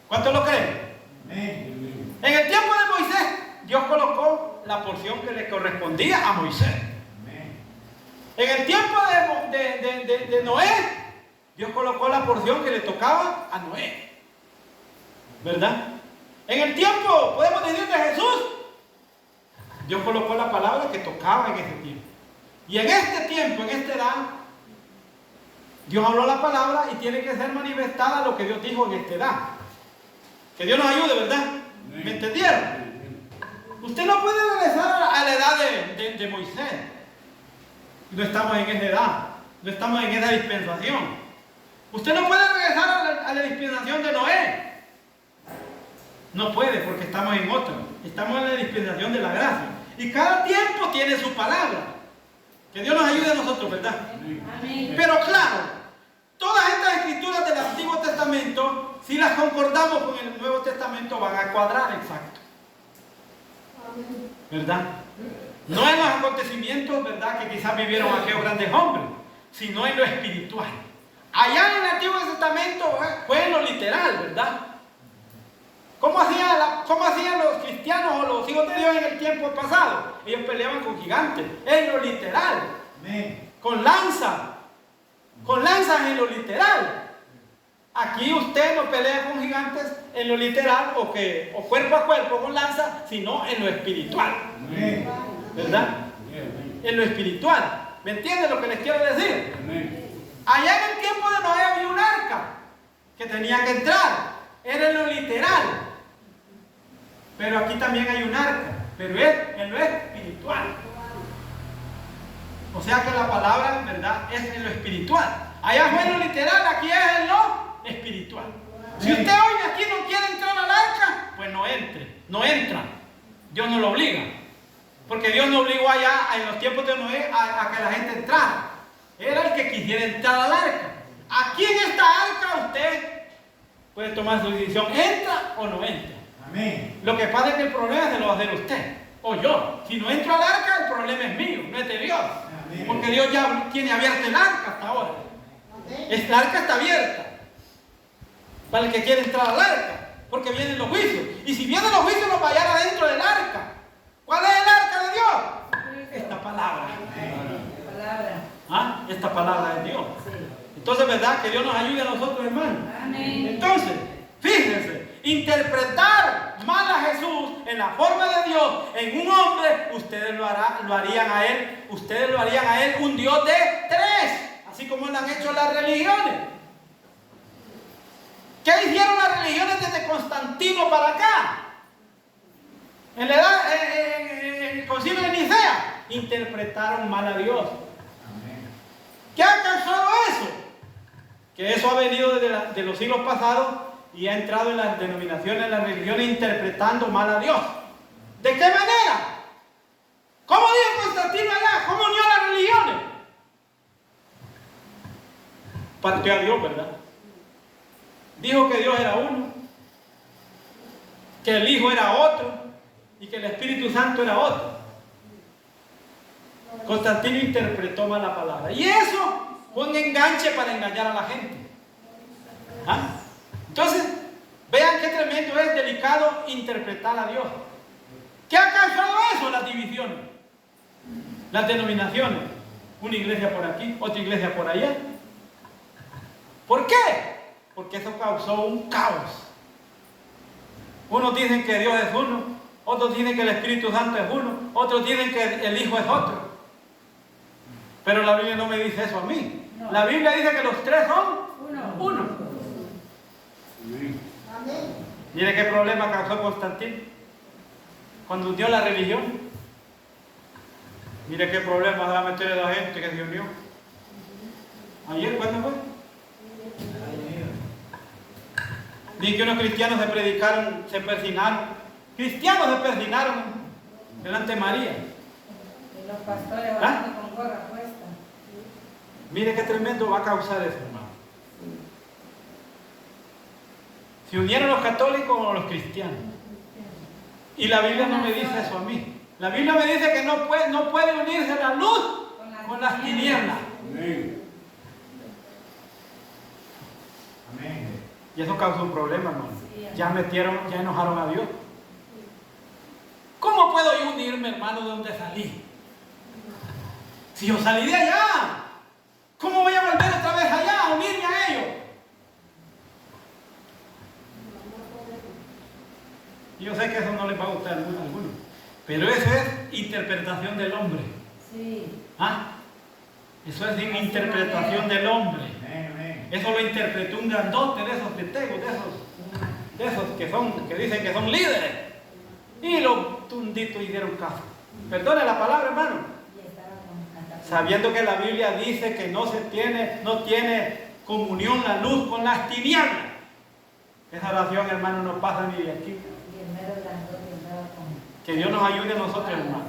¿Cuántos lo creen? En el tiempo de Moisés, Dios colocó la porción que le correspondía a Moisés. En el tiempo de Noé, Dios colocó la porción que le tocaba a Noé. ¿Verdad? En el tiempo, podemos decir, de Jesús, Dios colocó la palabra que tocaba en ese tiempo. Y en este tiempo, en esta edad, Dios habló la palabra y tiene que ser manifestada lo que Dios dijo en esta edad. Que Dios nos ayude, ¿verdad? ¿Me entendieron? Usted no puede regresar a la edad de Moisés. No estamos en esa edad. No estamos en esa dispensación. Usted no puede regresar a la dispensación de Noé. No puede, porque estamos en otra. Estamos en la dispensación de la gracia. Y cada tiempo tiene su palabra. Que Dios nos ayude a nosotros, ¿verdad? Amén. Pero claro, todas estas escrituras del Antiguo Testamento, si las concordamos con el Nuevo Testamento, van a cuadrar exacto. ¿Verdad? No en los acontecimientos, ¿verdad?, que quizás vivieron aquellos grandes hombres, sino en lo espiritual. Allá en el Antiguo Testamento fue en lo literal, ¿verdad? ¿Cómo hacían los cristianos o los hijos de Dios en el tiempo pasado? Ellos peleaban con gigantes, en lo literal. Con lanzas en lo literal. Aquí usted no pelea con gigantes en lo literal o cuerpo a cuerpo con lanza, sino en lo espiritual. ¿Verdad? En lo espiritual. ¿Me entienden lo que les quiero decir? Allá en el tiempo de Noé había un arca que tenía que entrar. Era en lo literal. Pero aquí también hay un arca, pero es en lo espiritual. O sea que la palabra, ¿verdad?, es en lo espiritual. Allá fue en lo literal, aquí es en lo espiritual. Si usted hoy aquí no quiere entrar al arca, pues no entre, no entra. Dios no lo obliga. Porque Dios no obligó allá en los tiempos de Noé a que la gente entrara. Era el que quisiera entrar al arca. Aquí en esta arca usted puede tomar su decisión, entra o no entra. Amén. Lo que pasa es que el problema se lo va a hacer usted o yo. Si no entro al arca, el problema es mío, no es de Dios. Amén. Porque Dios ya tiene abierta el arca hasta ahora. Esta arca está abierta para el que quiere entrar al arca, porque vienen los juicios. Y si vienen los juicios, nos va a hallar adentro del arca. ¿Cuál es el arca de Dios? Esta palabra. Palabra. ¿Ah? Esta palabra de Dios. Sí. Entonces, ¿verdad? Que Dios nos ayude a nosotros, hermanos. Amén. Entonces, fíjense, interpretar mal a Jesús en la forma de Dios, en un hombre, ustedes lo harían a él un Dios de tres, así como lo han hecho las religiones. ¿Qué hicieron las religiones desde Constantino para acá? En el concilio de Nicea, interpretaron mal a Dios. ¿Qué ha causado eso? Que eso ha venido de los siglos pasados y ha entrado en las denominaciones, en las religiones, interpretando mal a Dios. ¿De qué manera? ¿Cómo dijo Constantino allá? ¿Cómo unió las religiones? Partió a Dios, ¿verdad? Dijo que Dios era uno, que el Hijo era otro y que el Espíritu Santo era otro. Constantino interpretó mal la palabra. Y eso fue un enganche para engañar a la gente. ¿Ah? Entonces, vean qué tremendo es, delicado interpretar a Dios. ¿Qué ha causado eso? Las divisiones, las denominaciones. Una iglesia por aquí, otra iglesia por allá. ¿Por qué? Porque eso causó un caos. Unos dicen que Dios es uno, otros dicen que el Espíritu Santo es uno, otros dicen que el Hijo es otro. Pero la Biblia no me dice eso a mí. No. La Biblia dice que los tres son uno. Mire qué problema causó Constantino cuando unió la religión. Mire qué problema va a meter a la gente que se unió. ¿Ayer cuándo fue? Ni que unos cristianos se persinaron. Cristianos se persinaron delante de María. Y los pastores orando con gorra puesta. Mire qué tremendo va a causar eso, hermano. Se unieron los católicos o los cristianos. Y la Biblia no me dice eso a mí. La Biblia me dice que no puede unirse la luz con las tinieblas. Amén. Amén. Y eso causa un problema, hermano. Ya enojaron a Dios. ¿Cómo puedo yo unirme, hermano, de donde salí? Si yo salí de allá, ¿cómo voy a volver otra vez allá a unirme a ellos? Y yo sé que eso no les va a gustar a algunos, pero eso es interpretación del hombre. Sí. ¿Ah? Eso es interpretación del hombre. Amén. Eso lo interpretó un grandote de esos testigos, de esos que dicen que son líderes. Y los tunditos hicieron caso. Perdone la palabra, hermano. Sabiendo que la Biblia dice que no tiene comunión la luz con las tinieblas. Esa oración, hermano, no pasa ni de aquí. Que Dios nos ayude a nosotros, hermano.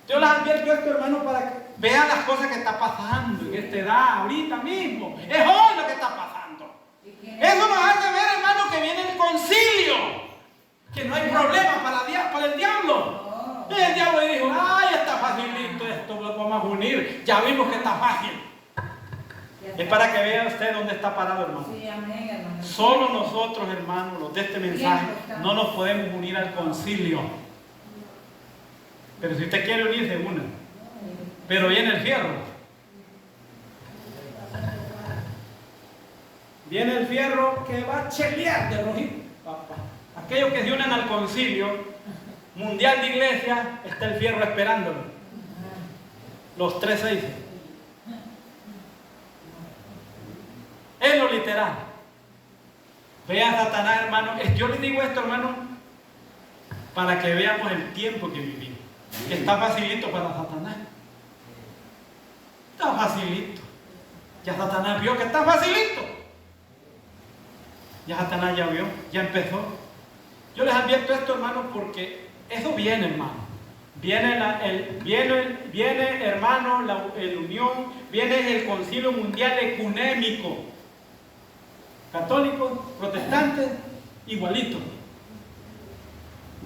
Dios les advierte esto, hermano, para que vean las cosas que está pasando en esta edad, ahorita mismo. Es hoy lo que está pasando. Eso nos hace ver, hermano, que viene el concilio. Que no hay problema para el diablo. El diablo dijo, ay, está facilito esto, lo vamos a unir. Ya vimos que está fácil. Es para que vea usted dónde está parado, hermano. Sí, amén, hermano. Solo nosotros, hermanos, los de este mensaje, no nos podemos unir al concilio. Pero si usted quiere unirse, una. Pero viene el fierro. Viene el fierro que va a chelear de rojito. Aquellos que se unen al concilio mundial de iglesia, está el fierro esperándolo. Los 3:6. Es lo literal. Vea a Satanás, hermano. Yo les digo esto, hermano, para que veamos el tiempo que vivimos. Que está facilito para Satanás. Está facilito. Ya Satanás vio que está facilito. Ya Satanás ya vio, ya empezó. Yo les advierto esto, hermanos, porque eso viene, hermano. Viene, hermano, la unión, viene el concilio mundial ecuménico. Católicos, protestantes, igualito.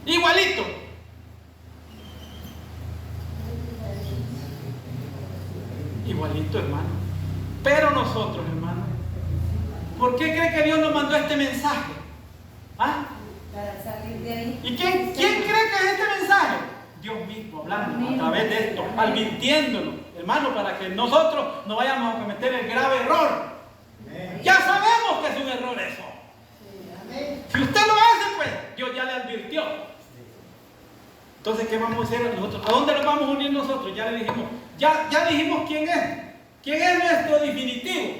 Igualito. Igualito, hermano. Pero nosotros, hermano, ¿por qué cree que Dios nos mandó este mensaje? ¿Ah? Para salir de ahí. ¿Y quién cree que es este mensaje? Dios mismo, hablando a través de esto, advirtiéndonos, hermano, para que nosotros no vayamos a cometer el grave error. Ya sabemos que es un error eso. Si usted lo hace, pues Dios ya le advirtió. Entonces, ¿qué vamos a hacer nosotros? ¿A dónde nos vamos a unir nosotros? Ya le dijimos, ya dijimos quién es. ¿Quién es nuestro definitivo?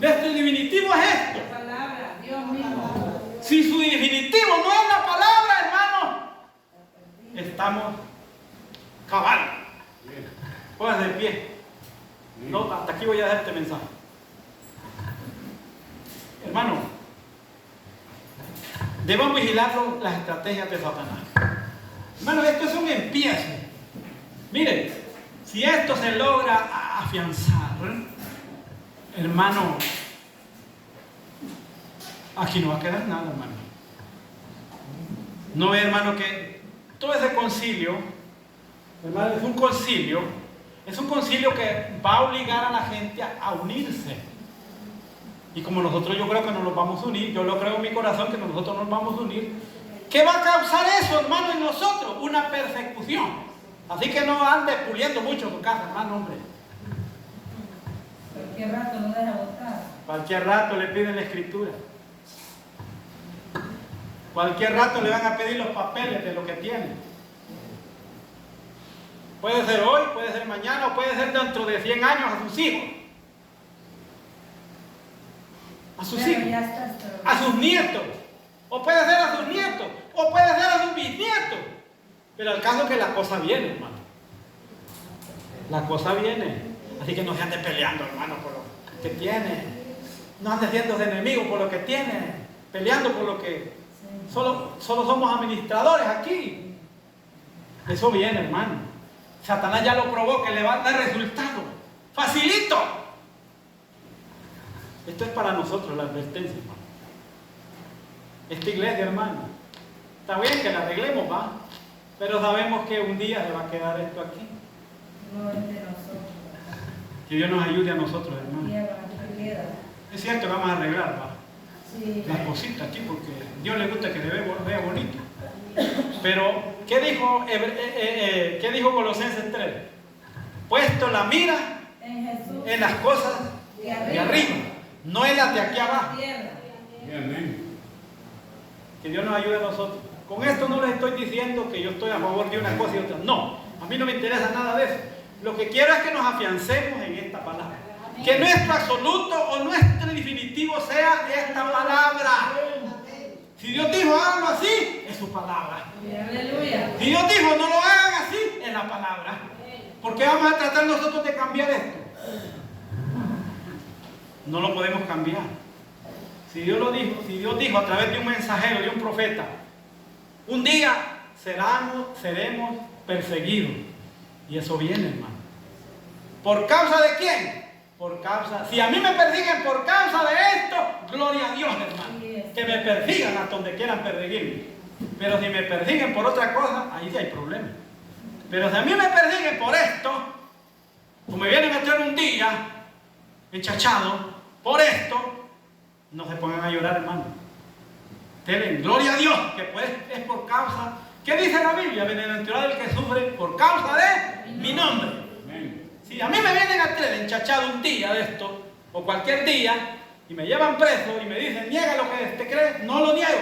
Nuestro definitivo es esto. La palabra, Dios mismo. Si su definitivo no es la palabra, hermano, estamos cabal. Póngase de pie. No, hasta aquí voy a dejar este mensaje. Hermano, debemos vigilar las estrategias de Satanás. Hermano, esto es un empiezo. Miren, si esto se logra afianzar, hermano, aquí no va a quedar nada, hermano. No ve, hermano, que todo ese concilio, hermano, es un concilio que va a obligar a la gente a unirse. Y como nosotros, yo creo que nos vamos a unir, yo lo creo en mi corazón que nosotros nos vamos a unir. ¿Qué va a causar eso, hermano, en nosotros? Una persecución. Así que no ande puliendo mucho su casa, hermano, hombre. Cualquier rato no deja votar. Cualquier rato le piden la escritura. Cualquier rato le van a pedir los papeles de lo que tiene. Puede ser hoy, puede ser mañana, o puede ser dentro de 100 años a sus hijos. A sus hijos. A sus nietos. O puede ser a sus nietos. O puede ser a sus bisnietos. Pero el caso es que la cosa viene, hermano. La cosa viene. Así que no se ande peleando, hermano, por lo que tiene. No ande siendo enemigos por lo que tiene. Peleando por lo que... Solo somos administradores aquí. Eso viene, hermano. Satanás ya lo probó, que le va a dar resultado. ¡Facilito! Esto es para nosotros la advertencia, hermano. Esta iglesia, hermano, está bien que la arreglemos, ¿va? Pero sabemos que un día se va a quedar esto aquí. No es de nosotros. Que Dios nos ayude a nosotros, hermano. Es cierto que vamos a arreglar, ¿va? Sí. Las cositas aquí, porque a Dios le gusta que se vea bonito. Pero, ¿qué dijo Colosenses 3? Puesto la mira En Jesús. en las cosas de arriba, no en las de aquí abajo. Que Dios nos ayude a nosotros. Con esto no les estoy diciendo que yo estoy a favor de una cosa y otra. No, a mí no me interesa nada de eso. Lo que quiero es que nos afiancemos en esta palabra. Que nuestro absoluto o nuestro definitivo sea esta palabra. Si Dios dijo háganlo así, es su palabra. Aleluya. Si Dios dijo no lo hagan así, es la palabra. ¿Por qué vamos a tratar nosotros de cambiar esto? No lo podemos cambiar. Si Dios lo dijo, si Dios dijo a través de un mensajero, de un profeta, un día seremos perseguidos. Y eso viene, hermano. ¿Por causa de quién? Por causa, si a mí me persiguen por causa de esto, gloria a Dios, hermano. Que me persigan hasta donde quieran perseguirme. Pero si me persiguen por otra cosa, ahí sí hay problema. Pero si a mí me persiguen por esto, o me vienen a traer un día enchachado por esto, no se pongan a llorar, hermano. Denle gloria a Dios, que pues es por causa. ¿Qué dice la Biblia? Bienaventurado el que sufre por causa de mi nombre. Si a mí me vienen a traer enchachado un día de esto, o cualquier día, y me llevan preso y me dicen, niega lo que te crees, no lo niego.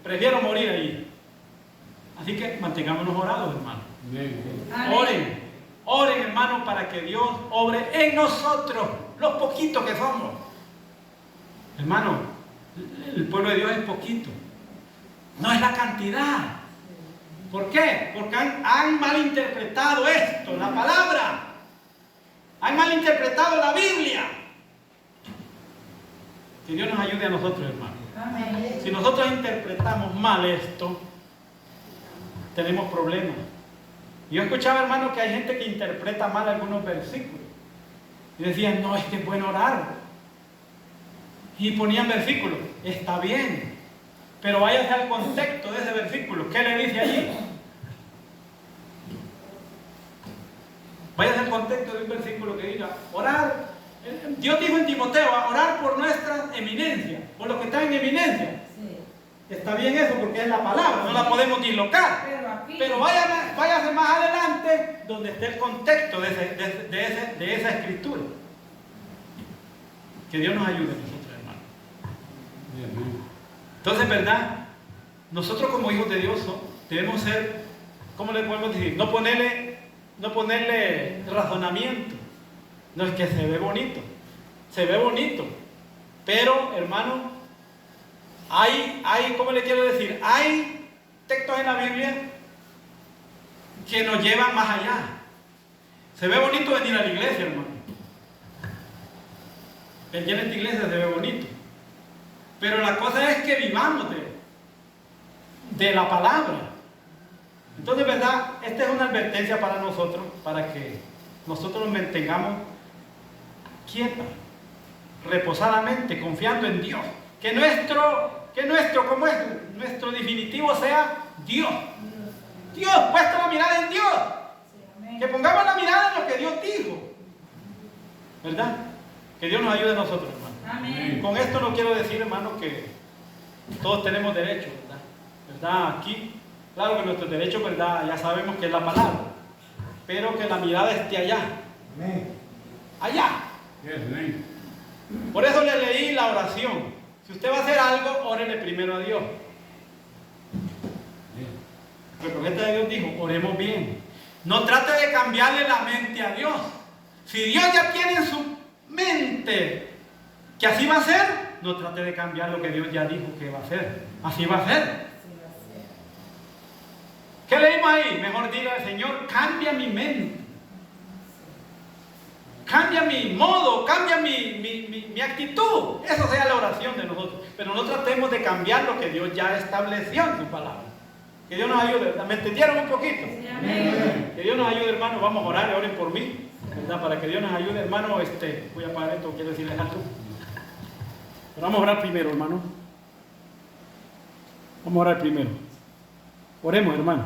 Prefiero morir allí. Así que mantengámonos orados, hermano. Oren, oren, hermano, para que Dios obre en nosotros, los poquitos que somos. Hermano, el pueblo de Dios es poquito. no es la cantidad. ¿Por qué? Porque han malinterpretado esto, la palabra. Han malinterpretado la Biblia. Que Dios nos ayude a nosotros, hermanos. Amén. Si nosotros interpretamos mal esto, tenemos problemas. Yo escuchaba, hermano, que hay gente que interpreta mal algunos versículos. Y decían, no, es que es bueno orar. Y ponían versículos. Está bien. Pero váyase al contexto de ese versículo. ¿Qué le dice allí? Váyase al contexto de un versículo que diga, orar. Dios dijo en Timoteo, a orar por nuestras eminencias, por los que están en eminencia. Sí. Está bien eso porque es la palabra, no la podemos dislocar. Pero aquí. Pero váyase más adelante donde esté el contexto de esa escritura. Que Dios nos ayude a nosotros, hermanos. Entonces, ¿verdad? Nosotros como hijos de Dios debemos ser, ¿cómo le podemos decir? No ponerle razonamiento. No, es que se ve bonito. Se ve bonito. Pero, hermano, ¿cómo le quiero decir? Hay textos en la Biblia que nos llevan más allá. Se ve bonito venir a la iglesia, hermano. Venir a esta iglesia se ve bonito. Pero la cosa es que vivamos de la palabra. Entonces, ¿verdad? Esta es una advertencia para nosotros, para que nosotros nos mantengamos quietos, reposadamente, confiando en Dios. Que nuestro definitivo sea Dios. Dios, puesto la mirada en Dios. Sí, amén. Que pongamos la mirada en lo que Dios dijo. ¿Verdad? Que Dios nos ayude a nosotros, hermano. Amén. Con esto no quiero decir, hermano, que todos tenemos derecho, ¿verdad? Aquí, claro que nuestro derecho, ¿verdad? Ya sabemos que es la palabra. Pero que la mirada esté allá. Amén. Allá. Yes, amén. Por eso le leí la oración. Si usted va a hacer algo, órele primero a Dios. El profeta de Dios dijo, oremos bien. No trate de cambiarle la mente a Dios. Si Dios ya tiene en su mente que así va a ser, no trate de cambiar lo que Dios ya dijo que va a hacer. Así va a ser. Sí, va a ser. ¿Qué leímos ahí? Mejor diga, Señor, cambia mi mente. Cambia mi modo, cambia mi actitud. Eso sea la oración de nosotros. Pero no tratemos de cambiar lo que Dios ya estableció en su palabra. Que Dios nos ayude. ¿Me entendieron un poquito? Sí, amén. Que Dios nos ayude, hermano. Vamos a orar y oren por mí, ¿verdad? Para que Dios nos ayude, hermano. Voy a apagar esto, quiero decirles algo. Pero vamos a orar primero, hermano. Vamos a orar primero. Oremos, hermano.